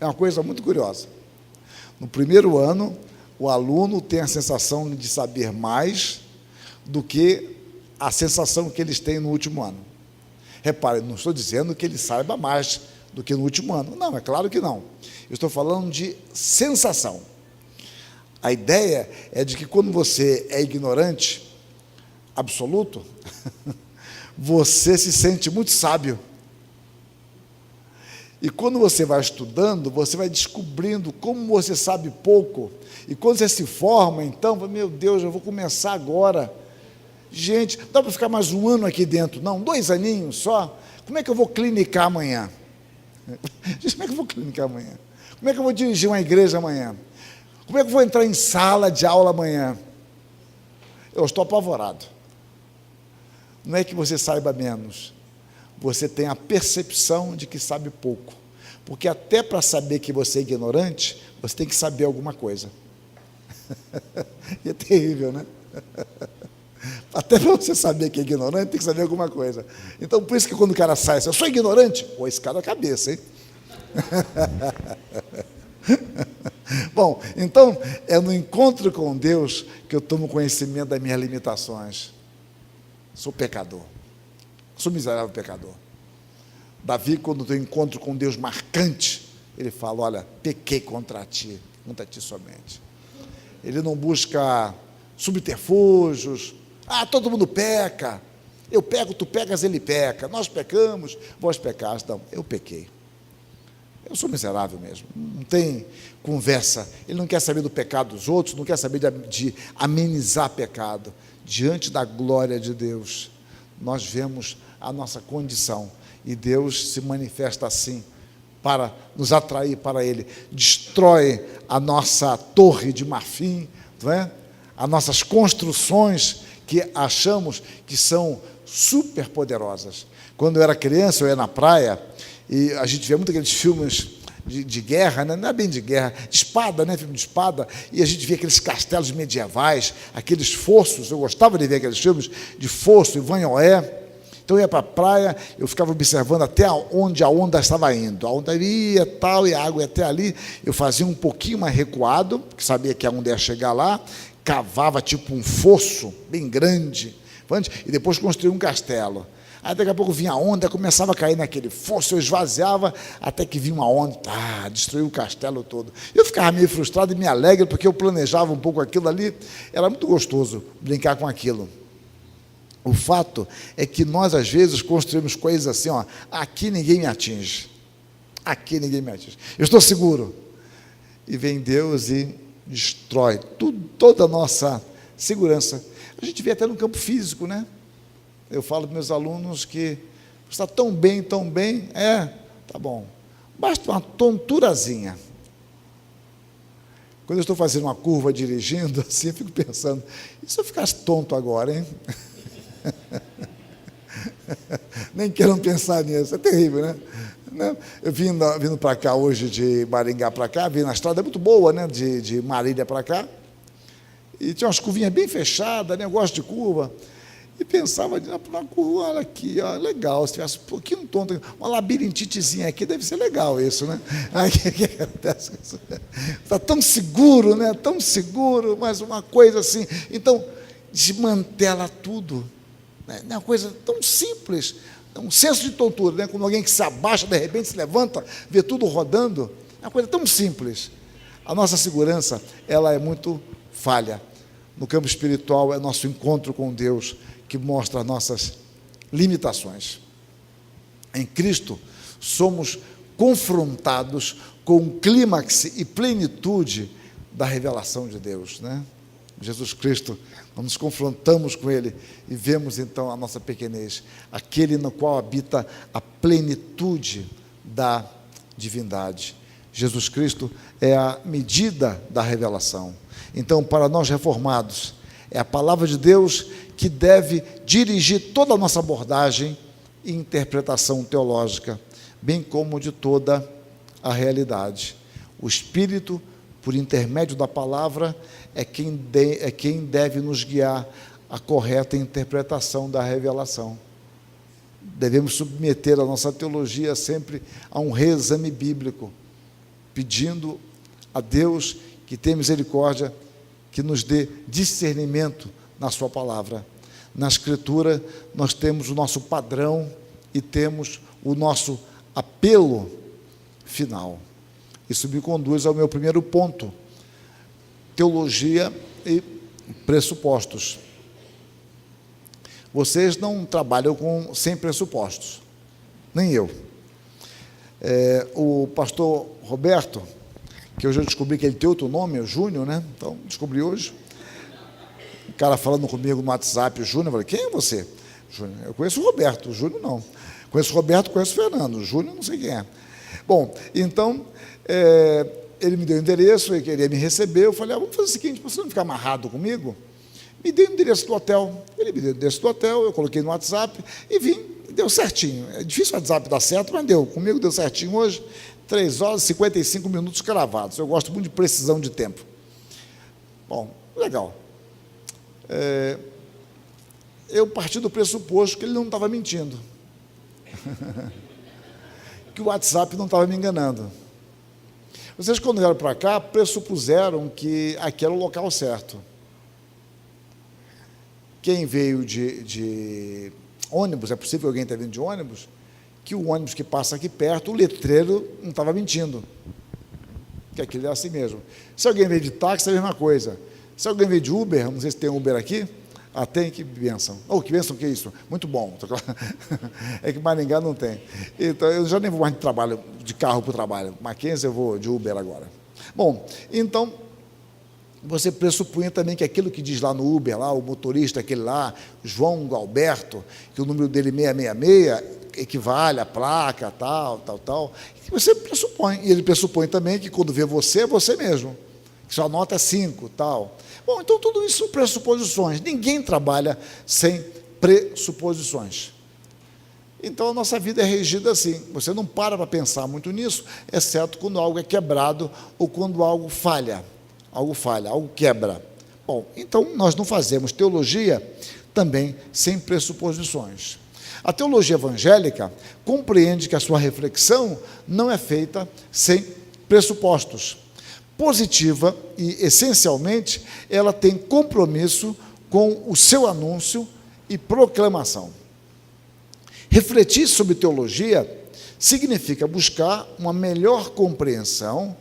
É uma coisa muito curiosa. No primeiro ano, o aluno tem a sensação de saber mais do que a sensação que eles têm no último ano. Repare, não estou dizendo que ele saiba mais do que no último ano. Não, é claro que não. Eu estou falando de sensação. A ideia é de que quando você é ignorante absoluto, você se sente muito sábio. E quando você vai estudando, você vai descobrindo como você sabe pouco. E quando você se forma, então, meu Deus, eu vou começar agora. Gente, dá para ficar mais um ano aqui dentro? Não, 2 aninhos só. Como é que eu vou clinicar amanhã? Como é que eu vou clinicar amanhã? Como é que eu vou dirigir uma igreja amanhã? Como é que eu vou entrar em sala de aula amanhã? Eu estou apavorado. Não é que você saiba menos, você tem a percepção de que sabe pouco, porque até para saber que você é ignorante, você tem que saber alguma coisa. E é terrível, né? Até para você saber que é ignorante, tem que saber alguma coisa. Então, por isso que quando o cara sai, eu sou ignorante, pô, esse cara é a cabeça, hein? Bom, então, é no encontro com Deus que eu tomo conhecimento das minhas limitações. Sou pecador, sou miserável pecador. Davi, quando tem um encontro com Deus marcante, ele fala: olha, pequei contra ti somente. Ele não busca subterfúgios. Todo mundo peca, eu pego, tu pegas, ele peca, nós pecamos, vós pecaste. Não, eu pequei. Eu sou miserável mesmo, não tem conversa. Ele não quer saber do pecado dos outros, não quer saber de amenizar pecado. Diante da glória de Deus, nós vemos a nossa condição, e Deus se manifesta assim, para nos atrair para Ele, destrói a nossa torre de marfim, não é? As nossas construções que achamos que são super poderosas. Quando eu era criança, eu ia na praia, e a gente via muito aqueles filmes de guerra, né? Não é bem de guerra, de espada, né? Filme de espada, e a gente via aqueles castelos medievais, aqueles fossos. Eu gostava de ver aqueles filmes de fosso, Ivanhoé. Então eu ia para a praia, eu ficava observando até onde a onda estava indo. A onda ia tal, e a água ia até ali. Eu fazia um pouquinho mais recuado, porque sabia que a onda ia chegar lá, cavava tipo um fosso bem grande, e depois construía um castelo. Aí daqui a pouco vinha a onda, começava a cair naquele fosso, eu esvaziava, até que vinha uma onda, destruiu o castelo todo. Eu ficava meio frustrado e me alegre, porque eu planejava um pouco aquilo ali, era muito gostoso brincar com aquilo. O fato é que nós, às vezes, construímos coisas assim, aqui ninguém me atinge, aqui ninguém me atinge, eu estou seguro. E vem Deus e destrói toda a nossa segurança. A gente vê até no campo físico, né? Eu falo para meus alunos que está tão bem, tá bom, basta uma tonturazinha. Quando eu estou fazendo uma curva dirigindo, assim, eu fico pensando, e se eu ficasse tonto agora, hein? Nem queiram pensar nisso, é terrível, né? Eu vindo para cá hoje, de Maringá para cá, vim na estrada, é muito boa, né? De Marília para cá, e tinha umas curvinhas bem fechadas, né? Eu gosto de curva. E pensava, olha aqui, ó, legal, se tivesse um pouquinho tonto, uma labirintitezinha aqui, deve ser legal isso, né? Aí o que acontece? Está tão seguro, né? Tão seguro, mas uma coisa assim. Então, desmantela tudo. Né? É uma coisa tão simples, um senso de tontura, né? Como alguém que se abaixa, de repente se levanta, vê tudo rodando. É uma coisa tão simples. A nossa segurança, ela é muito falha. No campo espiritual, é nosso encontro com Deus que mostra as nossas limitações. Em Cristo, somos confrontados com o clímax e plenitude da revelação de Deus, né? Jesus Cristo, nós nos confrontamos com Ele e vemos então a nossa pequenez, aquele no qual habita a plenitude da divindade. Jesus Cristo é a medida da revelação. Então, para nós reformados, é a palavra de Deus que deve dirigir toda a nossa abordagem e interpretação teológica, bem como de toda a realidade. O Espírito, por intermédio da palavra, é quem deve nos guiar à correta interpretação da revelação. Devemos submeter a nossa teologia sempre a um reexame bíblico, pedindo a Deus que tenha misericórdia, que nos dê discernimento na sua palavra. Na Escritura, nós temos o nosso padrão e temos o nosso apelo final. Isso me conduz ao meu primeiro ponto: teologia e pressupostos. Vocês não trabalham sem pressupostos, nem eu. O pastor Roberto, que eu já descobri que ele tem outro nome, é o Júnior, né? Então, descobri hoje. O cara falando comigo no WhatsApp, o Júnior, eu falei, quem é você? Júnior, eu conheço o Roberto, o Júnior não. Conheço o Roberto, conheço o Fernando, o Júnior não sei quem é. Bom, então, ele me deu o endereço, ele queria me receber, eu falei, vamos fazer o seguinte, para você não ficar amarrado comigo, me dê o endereço do hotel. Ele me deu o endereço do hotel, eu coloquei no WhatsApp e vim, deu certinho. É difícil o WhatsApp dar certo, mas deu. Comigo deu certinho hoje, 3 horas e 55 minutos cravados. Eu gosto muito de precisão de tempo. Bom, legal. Eu parti do pressuposto que ele não estava mentindo. Que o WhatsApp não estava me enganando. Vocês, quando vieram para cá, pressupuseram que aqui era o local certo. Quem veio de ônibus, é possível que alguém tenha vindo de ônibus, que o ônibus que passa aqui perto, o letreiro não estava mentindo, que aquilo é assim mesmo. Se alguém veio de táxi, é a mesma coisa. Se alguém veio de Uber, não sei se tem Uber aqui, tem, que bênção. Que bênção, que é isso? Muito bom. É que Maringá não tem. Então, eu já nem vou mais de carro para o trabalho. Mackenzie, eu vou de Uber agora. Bom, então, você pressupunha também que aquilo que diz lá no Uber, lá, o motorista, aquele lá, João Galberto, que o número dele 666 equivale à placa, tal. E você pressupõe. E ele pressupõe também que quando vê você, é você mesmo. Que sua nota é 5, tal. Bom, então tudo isso são pressuposições. Ninguém trabalha sem pressuposições. Então a nossa vida é regida assim. Você não para pensar muito nisso, exceto quando algo é quebrado ou quando algo falha. Algo quebra. Bom, então nós não fazemos teologia também sem pressuposições. A teologia evangélica compreende que a sua reflexão não é feita sem pressupostos. Positiva e, essencialmente, ela tem compromisso com o seu anúncio e proclamação. Refletir sobre teologia significa buscar uma melhor compreensão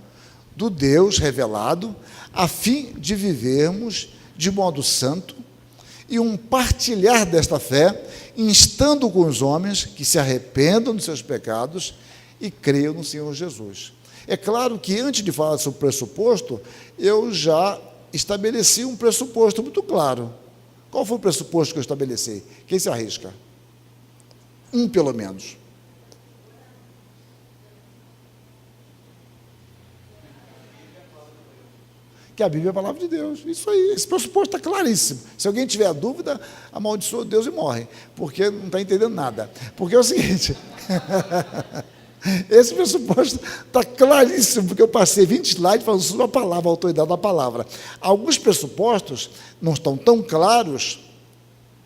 do Deus revelado, a fim de vivermos de modo santo e um partilhar desta fé, instando com os homens que se arrependam dos seus pecados e creiam no Senhor Jesus. É claro que, antes de falar sobre o pressuposto, eu já estabeleci um pressuposto muito claro. Qual foi o pressuposto que eu estabeleci? Quem se arrisca? Pelo menos. Que a Bíblia é a palavra de Deus. Isso aí, esse pressuposto está claríssimo. Se alguém tiver dúvida, amaldiçoa Deus e morre, porque não está entendendo nada. Porque é o seguinte, esse pressuposto está claríssimo, porque eu passei 20 slides falando sobre a palavra, a autoridade da palavra. Alguns pressupostos não estão tão claros,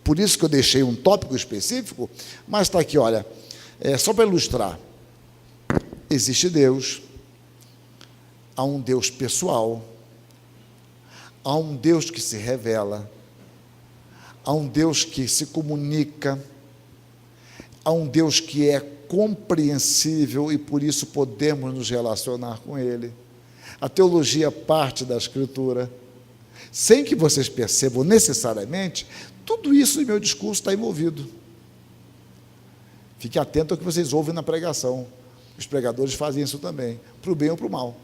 Por isso que eu deixei um tópico específico, mas está aqui, olha, só para ilustrar. Existe Deus, há um Deus pessoal, há um Deus que se revela, há um Deus que se comunica, há um Deus que é compreensível e por isso podemos nos relacionar com Ele. A teologia parte da Escritura. Sem que vocês percebam necessariamente, tudo isso em meu discurso está envolvido. Fique atento ao que vocês ouvem na pregação. Os pregadores fazem isso também, para o bem ou para o mal.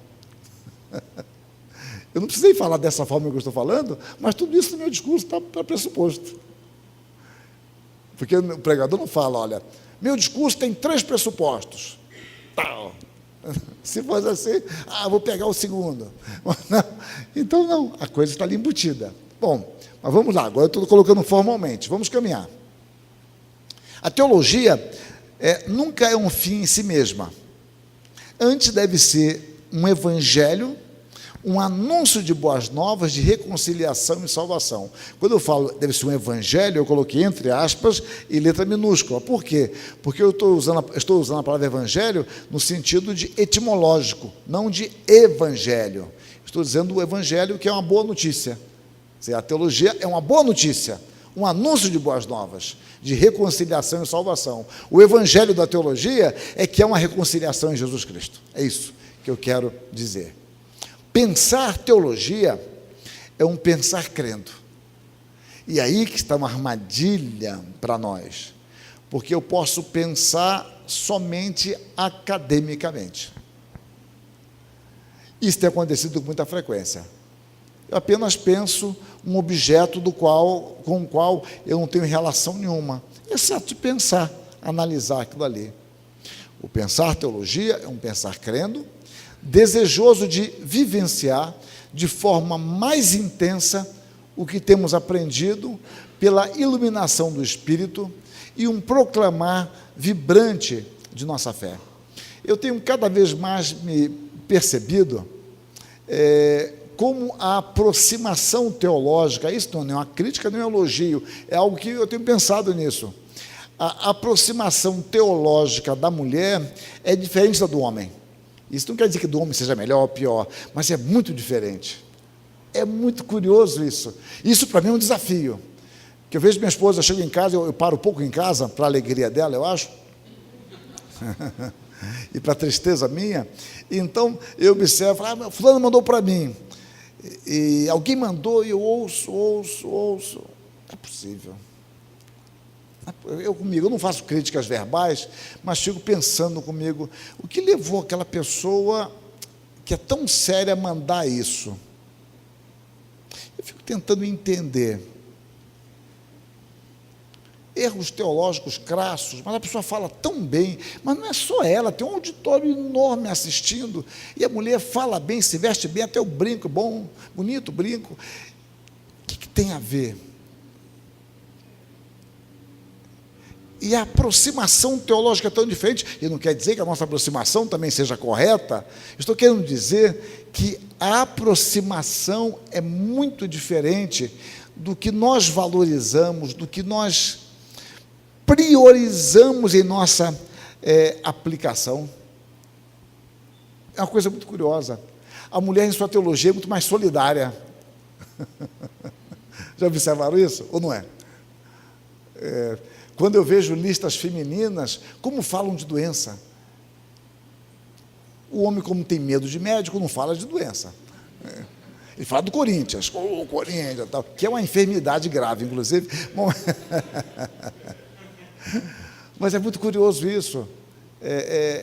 Eu não precisei falar dessa forma que eu estou falando, mas tudo isso no meu discurso está pressuposto. Porque o pregador não fala, olha, meu discurso tem 3 pressupostos. Tal. Se fosse assim, vou pegar o segundo. Então, não, a coisa está ali embutida. Bom, mas vamos lá, agora eu estou colocando formalmente, vamos caminhar. A teologia nunca é um fim em si mesma. Antes deve ser um evangelho, um anúncio de boas novas, de reconciliação e salvação. Quando eu falo deve ser um evangelho, eu coloquei entre aspas e letra minúscula. Por quê? Porque eu estou usando a palavra evangelho no sentido de etimológico, não de evangelho. Estou dizendo o evangelho que é uma boa notícia. A teologia é uma boa notícia, um anúncio de boas novas, de reconciliação e salvação. O evangelho da teologia é que é uma reconciliação em Jesus Cristo. É isso que eu quero dizer. Pensar teologia é um pensar crendo. E aí que está uma armadilha para nós, porque eu posso pensar somente academicamente. Isso tem acontecido com muita frequência. Eu apenas penso um objeto com o qual eu não tenho relação nenhuma, exceto de pensar, analisar aquilo ali. O pensar teologia é um pensar crendo, desejoso de vivenciar de forma mais intensa o que temos aprendido pela iluminação do Espírito e um proclamar vibrante de nossa fé. Eu tenho cada vez mais me percebido como a aproximação teológica, isso não é uma crítica, nem um elogio, é algo que eu tenho pensado nisso. A aproximação teológica da mulher é diferente da do homem. Isso não quer dizer que do homem seja melhor ou pior, mas é muito diferente. É muito curioso isso. Isso para mim é um desafio. Que eu vejo minha esposa, eu chego em casa, eu paro pouco em casa, para a alegria dela, eu acho, e para a tristeza minha. Então eu observo, fulano mandou para mim, e alguém mandou, e eu ouço. Não é possível. Eu não faço críticas verbais, mas fico pensando comigo, o que levou aquela pessoa que é tão séria a mandar isso? Eu fico tentando entender. Erros teológicos crassos, mas a pessoa fala tão bem, mas não é só ela, tem um auditório enorme assistindo, e a mulher fala bem, se veste bem, até o brinco, bonito brinco. O que tem a ver? E a aproximação teológica é tão diferente, e não quer dizer que a nossa aproximação também seja correta, estou querendo dizer que a aproximação é muito diferente do que nós valorizamos, do que nós priorizamos em nossa aplicação. É uma coisa muito curiosa. A mulher em sua teologia é muito mais solidária. Já observaram isso? Ou não é? Quando eu vejo listas femininas, como falam de doença? O homem, como tem medo de médico, não fala de doença. Ele fala do Corinthians, o Corinthians, tal, que é uma enfermidade grave, inclusive. Bom, mas é muito curioso isso.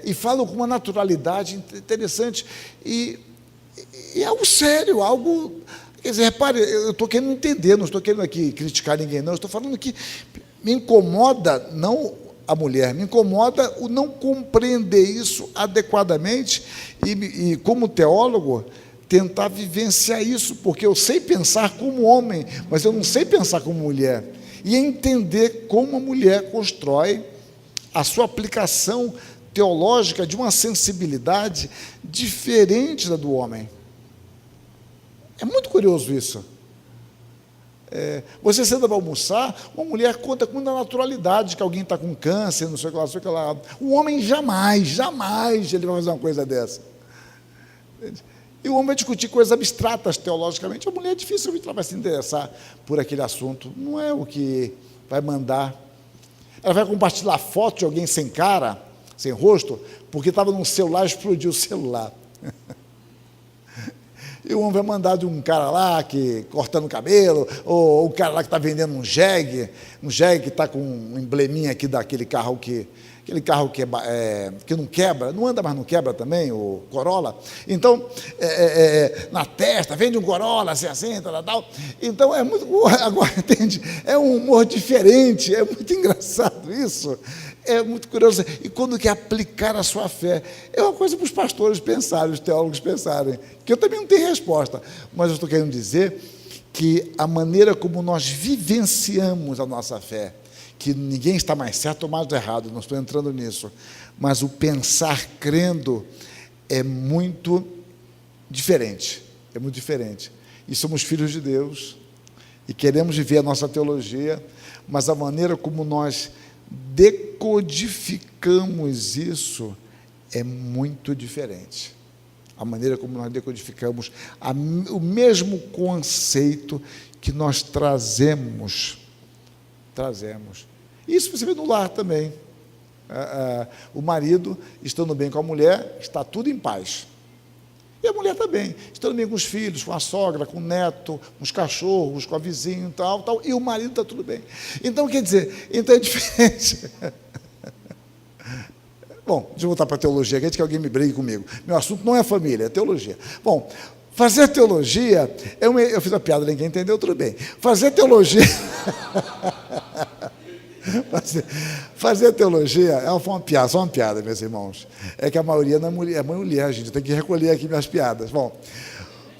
E falam com uma naturalidade interessante. E é algo sério, algo... Quer dizer, repare, eu estou querendo entender, não estou querendo aqui criticar ninguém, não. Eu estou falando que me incomoda, não a mulher, me incomoda o não compreender isso adequadamente e como teólogo, tentar vivenciar isso, porque eu sei pensar como homem, mas eu não sei pensar como mulher, e entender como a mulher constrói a sua aplicação teológica de uma sensibilidade diferente da do homem. É muito curioso isso. Você senta para almoçar, uma mulher conta com muita naturalidade que alguém está com câncer, não sei o que lá, não sei o que lá. O homem jamais ele vai fazer uma coisa dessa. Entende? E o homem vai discutir coisas abstratas teologicamente. A mulher dificilmente vai se interessar por aquele assunto. Não é o que vai mandar. Ela vai compartilhar foto de alguém sem cara, sem rosto, porque estava num celular e explodiu o celular. E o homem vai mandar de um cara lá que cortando o cabelo, ou o cara lá que está vendendo um jegue que está com um embleminha aqui daquele carro que não quebra, não anda, mas não quebra também, o Corolla. Então, na testa, vende um Corolla, assim, tal. Então, é muito, agora, entende? É um humor diferente, é muito engraçado isso, é muito curioso. E quando quer aplicar a sua fé, é uma coisa para os pastores pensarem, os teólogos pensarem, que eu também não tenho resposta, mas eu estou querendo dizer que a maneira como nós vivenciamos a nossa fé, que ninguém está mais certo ou mais errado, não estou entrando nisso, mas o pensar crendo é muito diferente, E somos filhos de Deus, e queremos viver a nossa teologia, mas a maneira como nós decodificamos isso é muito diferente. A maneira como nós decodificamos o mesmo conceito que nós trazemos. Isso você vê no lar também. O marido, estando bem com a mulher, está tudo em paz. E a mulher também, estando bem com os filhos, com a sogra, com o neto, com os cachorros, com a vizinha, tal, e o marido está tudo bem. Então, quer dizer, é diferente. Bom, deixa eu voltar para a teologia, que alguém me brigue comigo. Meu assunto não é família, é teologia. Bom, fazer teologia, eu fiz uma piada, ninguém entendeu, tudo bem. Fazer teologia... Fazer teologia é só uma piada, meus irmãos. É que a maioria não é mulher, gente. Eu tenho que recolher aqui minhas piadas. Bom,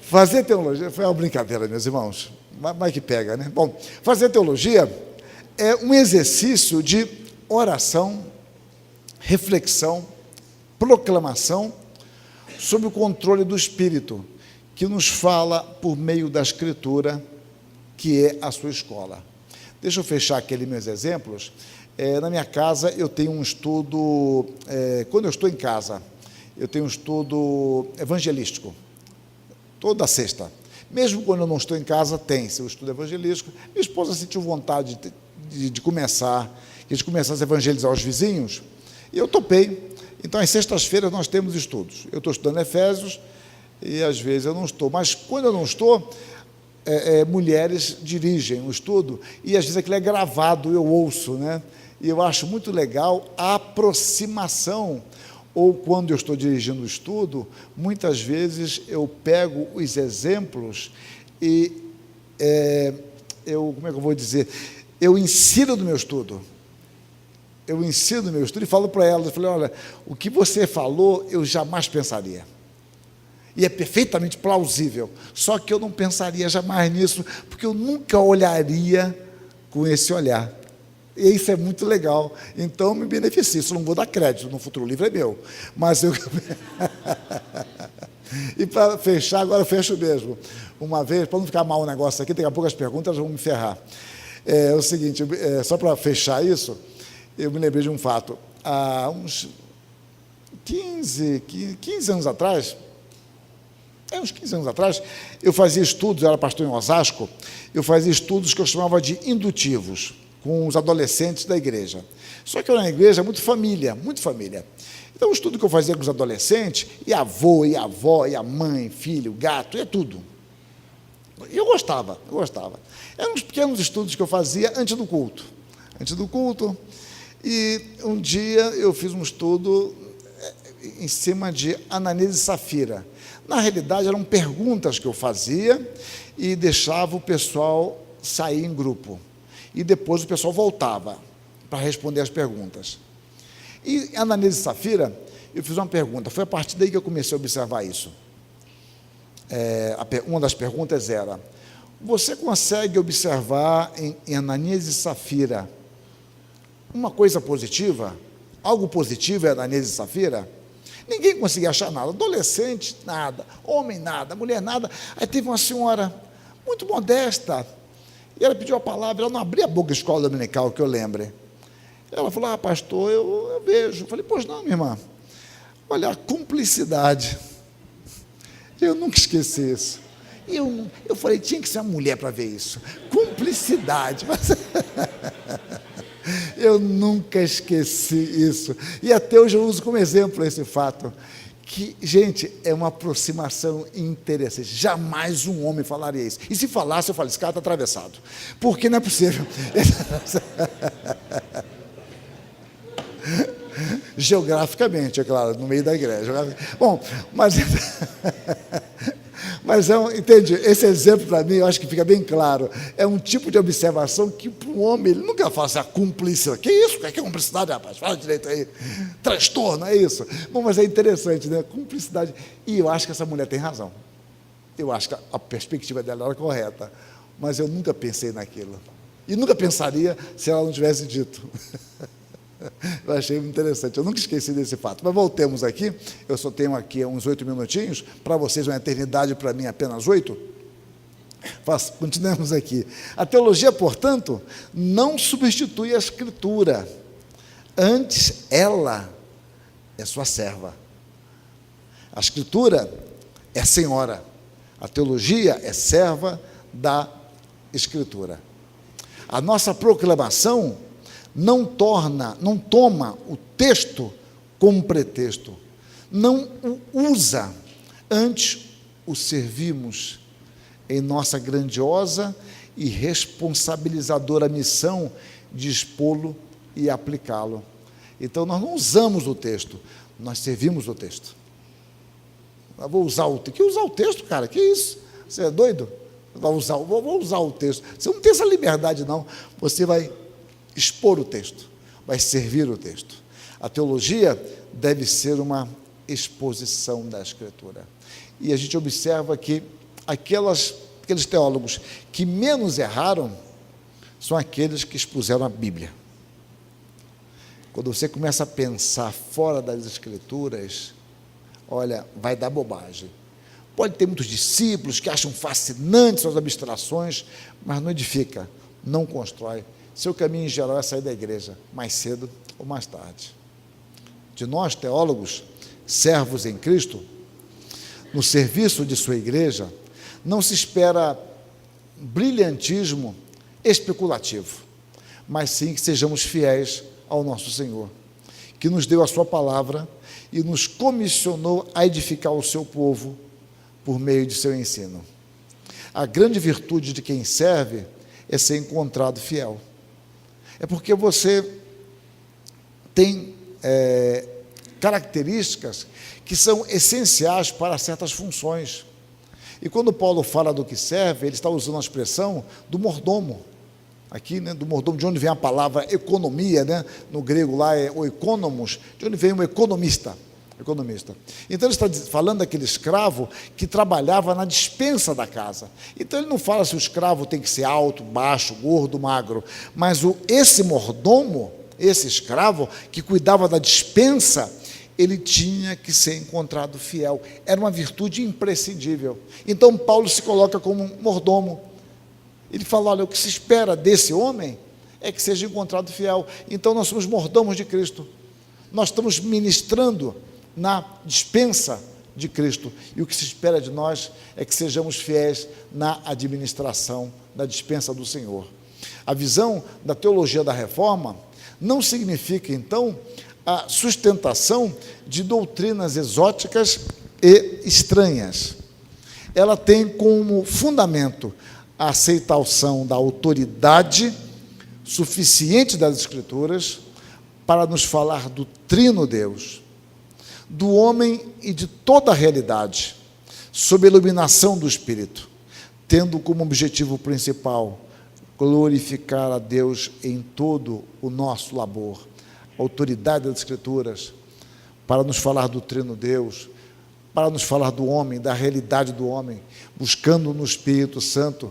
fazer teologia foi uma brincadeira, meus irmãos. Mas que pega, né? Bom, fazer teologia é um exercício de oração, reflexão, proclamação sob o controle do Espírito, que nos fala por meio da Escritura, que é a sua escola. Deixa eu fechar aqueles meus exemplos. Na minha casa, eu tenho um estudo, quando eu estou em casa, eu tenho um estudo evangelístico, toda sexta. Mesmo quando eu não estou em casa, tem seu estudo evangelístico. Minha esposa sentiu vontade de começar, que a gente começasse a evangelizar os vizinhos, e eu topei. Então, às sextas-feiras, nós temos estudos. Eu estou estudando Efésios, e às vezes eu não estou, mas quando eu não estou... mulheres dirigem o estudo, e às vezes aquilo é gravado, eu ouço, né? E eu acho muito legal a aproximação, ou quando eu estou dirigindo o estudo, muitas vezes eu pego os exemplos e, como é que eu vou dizer, eu insiro no meu estudo, e falo para elas, eu falei, olha, o que você falou, eu jamais pensaria. E é perfeitamente plausível, só que eu não pensaria jamais nisso, porque eu nunca olharia com esse olhar. E isso é muito legal. Então, me beneficia. Isso eu não vou dar crédito, no Futuro Livre é meu. Mas eu... E para fechar, agora eu fecho mesmo. Uma vez, para não ficar mal o negócio aqui, daqui a pouco as perguntas vão me ferrar. É o seguinte, só para fechar isso, eu me lembrei de um fato. Há uns 15 anos atrás... uns 15 anos atrás, eu fazia estudos, eu era pastor em Osasco, eu fazia estudos que eu chamava de indutivos, com os adolescentes da igreja. Só que eu era uma igreja muito família. Então, o estudo que eu fazia com os adolescentes, e avô, e avó, e a mãe, filho, gato, é tudo. E eu gostava. Eram uns pequenos estudos que eu fazia antes do culto. E um dia eu fiz um estudo em cima de Ananias e Safira. Na realidade, eram perguntas que eu fazia e deixava o pessoal sair em grupo. E depois o pessoal voltava para responder as perguntas. E Ananias e Safira, eu fiz uma pergunta. Foi a partir daí que eu comecei a observar isso. Uma das perguntas era, você consegue observar em Ananias e Safira uma coisa positiva? Algo positivo em Ananias e Safira? Ninguém conseguia achar nada, adolescente, nada, homem, nada, mulher, nada. Aí teve uma senhora muito modesta, E ela pediu a palavra, ela não abria a boca da escola dominical, que eu lembre. Ela falou, pastor, eu vejo. Eu falei, pois não, minha irmã. Olha, a cumplicidade. Eu nunca esqueci isso. Eu falei, tinha que ser uma mulher para ver isso. Cumplicidade. Mas eu nunca esqueci isso. E até hoje eu uso como exemplo esse fato. Que, gente, é uma aproximação interessante. Jamais um homem falaria isso. E se falasse, eu falo, esse cara está atravessado. Porque não é possível. Geograficamente, é claro, no meio da igreja. Bom, mas entende, esse exemplo para mim, eu acho que fica bem claro, é um tipo de observação que para um homem, ele nunca fala assim, a cumplicidade, que isso, que é cumplicidade, rapaz, fala direito aí, transtorno, é isso. Bom, mas é interessante, né, cumplicidade, e eu acho que essa mulher tem razão, eu acho que a perspectiva dela era correta, mas eu nunca pensei naquilo, e nunca pensaria se ela não tivesse dito. Eu achei muito interessante, eu nunca esqueci desse fato. Mas voltemos aqui, eu só tenho aqui uns 8 minutinhos, para vocês uma eternidade, para mim apenas 8. Continuemos aqui. A teologia, portanto, não substitui a Escritura, antes ela é sua serva. A Escritura é senhora, a teologia é serva da Escritura. A nossa proclamação não toma o texto como pretexto, não o usa, antes o servimos em nossa grandiosa e responsabilizadora missão de expô-lo e aplicá-lo. Então, nós não usamos o texto, nós servimos o texto. Eu vou usar o texto. Que usar o texto, cara? Que isso? Você é doido? Vou usar o texto. Você não tem essa liberdade, não. Você vai expor o texto, vai servir o texto. A teologia deve ser uma exposição da Escritura. E a gente observa que aqueles teólogos que menos erraram são aqueles que expuseram a Bíblia. Quando você começa a pensar fora das Escrituras, olha, vai dar bobagem. Pode ter muitos discípulos que acham fascinantes suas abstrações, mas não edifica, não constrói. Seu caminho em geral é sair da igreja, mais cedo ou mais tarde. De nós, teólogos, servos em Cristo, no serviço de sua igreja, não se espera brilhantismo especulativo, mas sim que sejamos fiéis ao nosso Senhor, que nos deu a sua palavra e nos comissionou a edificar o seu povo por meio de seu ensino. A grande virtude de quem serve é ser encontrado fiel. É porque você tem características que são essenciais para certas funções. E quando Paulo fala do que serve, ele está usando a expressão do mordomo. Aqui, né, do mordomo, de onde vem a palavra economia, né? No grego lá é o economos, de onde vem o economista. Então ele está falando daquele escravo que trabalhava na despensa da casa. Então ele não fala se o escravo tem que ser alto, baixo, gordo, magro, mas esse mordomo, esse escravo que cuidava da despensa, ele tinha que ser encontrado fiel. Era uma virtude imprescindível. Então Paulo se coloca como um mordomo. Ele fala, olha, o que se espera desse homem é que seja encontrado fiel. Então nós somos mordomos de Cristo. Nós estamos ministrando na despensa de Cristo, e o que se espera de nós é que sejamos fiéis na administração da despensa do Senhor. A visão da teologia da reforma não significa, então, a sustentação de doutrinas exóticas e estranhas. Ela tem como fundamento a aceitação da autoridade suficiente das Escrituras para nos falar do Trino Deus, do homem e de toda a realidade, sob a iluminação do Espírito, tendo como objetivo principal glorificar a Deus em todo o nosso labor. A autoridade das Escrituras, para nos falar do Trino Deus, para nos falar do homem, da realidade do homem, buscando no Espírito Santo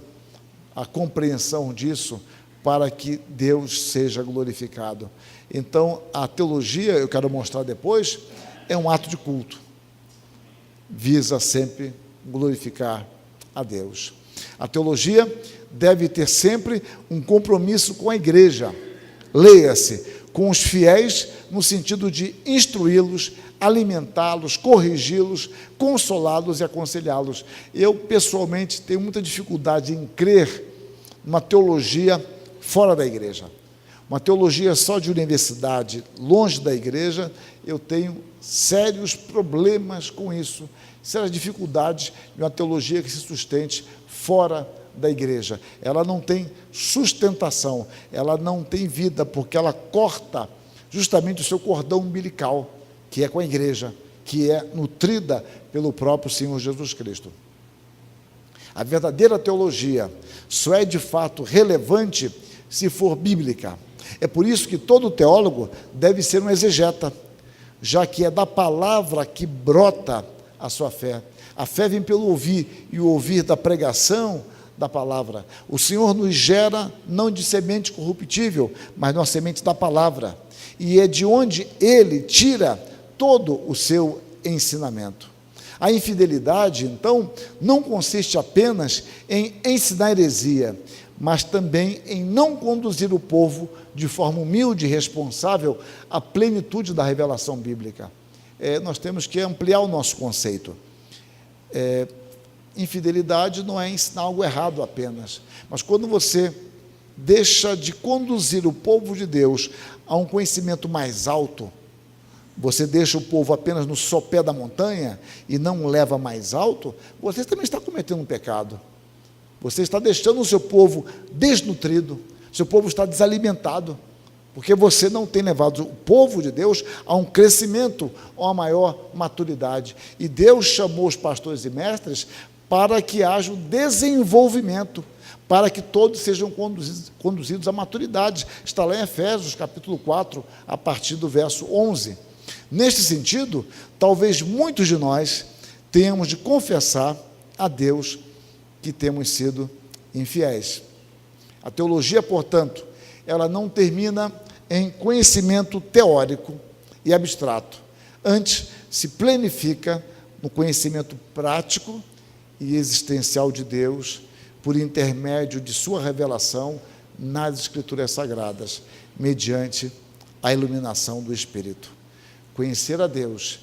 a compreensão disso, para que Deus seja glorificado. Então, a teologia, eu quero mostrar depois, é um ato de culto, visa sempre glorificar a Deus. A teologia deve ter sempre um compromisso com a igreja, leia-se, com os fiéis, no sentido de instruí-los, alimentá-los, corrigi-los, consolá-los e aconselhá-los. Eu, pessoalmente, tenho muita dificuldade em crer numa teologia fora da igreja. Uma teologia só de universidade, longe da igreja, eu tenho sérios problemas com isso, sérias dificuldades de uma teologia que se sustente fora da igreja. Ela não tem sustentação, ela não tem vida, porque ela corta justamente o seu cordão umbilical, que é com a igreja, que é nutrida pelo próprio Senhor Jesus Cristo. A verdadeira teologia só é de fato relevante se for bíblica. É por isso que todo teólogo deve ser um exegeta, já que é da palavra que brota a sua fé. A fé vem pelo ouvir, e o ouvir da pregação da palavra. O Senhor nos gera não de semente corruptível, mas de uma semente da palavra. E é de onde Ele tira todo o seu ensinamento. A infidelidade, então, não consiste apenas em ensinar heresia, mas também em não conduzir o povo de forma humilde e responsável à plenitude da revelação bíblica. Nós temos que ampliar o nosso conceito. Infidelidade não é ensinar algo errado apenas, mas quando você deixa de conduzir o povo de Deus a um conhecimento mais alto, você deixa o povo apenas no sopé da montanha e não o leva mais alto, você também está cometendo um pecado. Você está deixando o seu povo desnutrido, seu povo está desalimentado, porque você não tem levado o povo de Deus a um crescimento, a uma maior maturidade. E Deus chamou os pastores e mestres para que haja um desenvolvimento, para que todos sejam conduzidos à maturidade. Está lá em Efésios, capítulo 4, a partir do verso 11. Neste sentido, talvez muitos de nós tenhamos de confessar a Deus que temos sido infiéis. A teologia, portanto, ela não termina em conhecimento teórico e abstrato. Antes, se planifica no conhecimento prático e existencial de Deus, por intermédio de sua revelação nas Escrituras Sagradas, mediante a iluminação do Espírito. Conhecer a Deus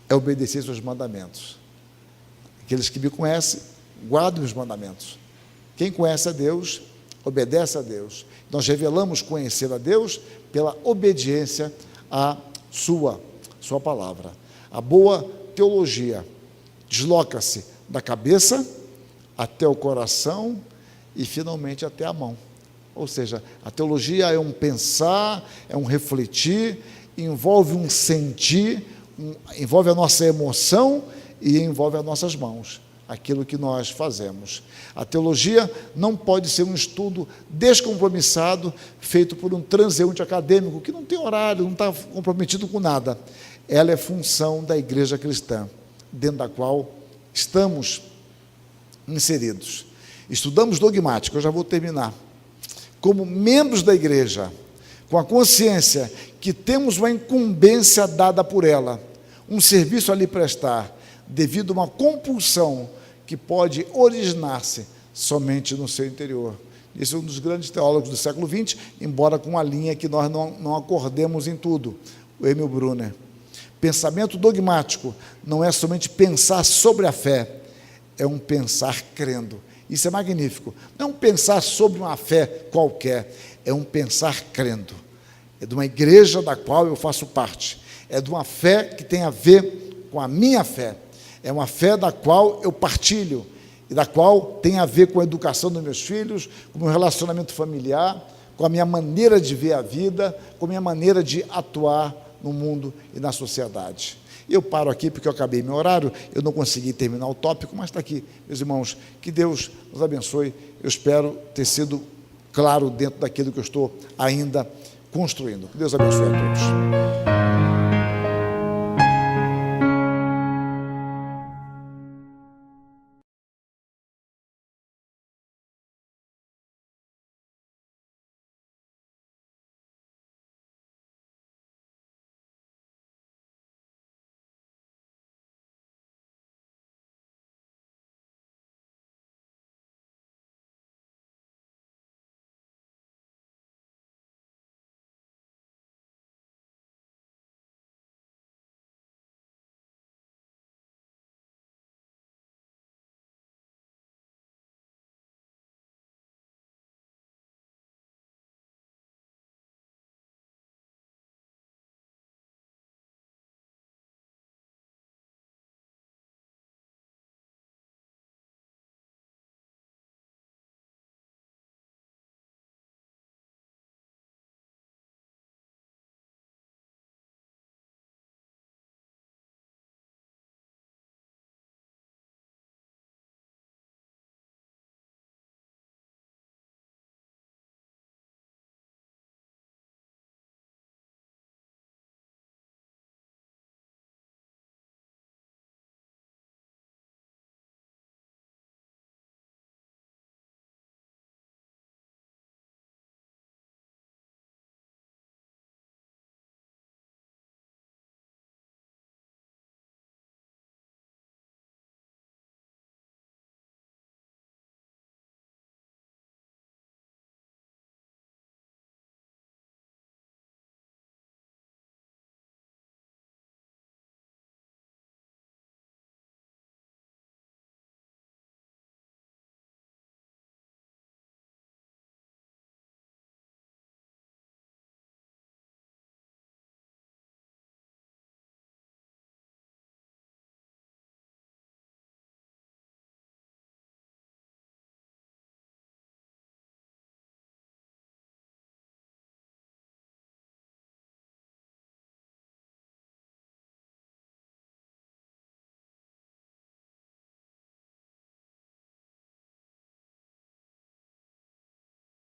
é obedecer seus mandamentos. Aqueles que me conhecem, guardem os mandamentos. Quem conhece a Deus, obedece a Deus. Nós revelamos conhecer a Deus pela obediência à sua palavra. A boa teologia desloca-se da cabeça até o coração e finalmente até a mão. Ou seja, a teologia é um pensar, é um refletir, envolve um sentir, envolve a nossa emoção e envolve as nossas mãos, aquilo que nós fazemos. A teologia não pode ser um estudo descompromissado, feito por um transeunte acadêmico, que não tem horário, não está comprometido com nada. Ela é função da igreja cristã, dentro da qual estamos inseridos. Estudamos dogmática, eu já vou terminar. Como membros da igreja, com a consciência que temos uma incumbência dada por ela, um serviço a lhe prestar, devido a uma compulsão que pode originar-se somente no seu interior. Esse é um dos grandes teólogos do século XX, embora com uma linha que nós não acordemos em tudo, o Emil Brunner. Pensamento dogmático não é somente pensar sobre a fé, é um pensar crendo. Isso é magnífico. Não é um pensar sobre uma fé qualquer, é um pensar crendo. É de uma igreja da qual eu faço parte. É de uma fé que tem a ver com a minha fé. É uma fé da qual eu partilho e da qual tem a ver com a educação dos meus filhos, com o meu relacionamento familiar, com a minha maneira de ver a vida, com a minha maneira de atuar no mundo e na sociedade. Eu paro aqui porque eu acabei meu horário, eu não consegui terminar o tópico, mas está aqui, meus irmãos, que Deus nos abençoe. Eu espero ter sido claro dentro daquilo que eu estou ainda construindo. Que Deus abençoe a todos.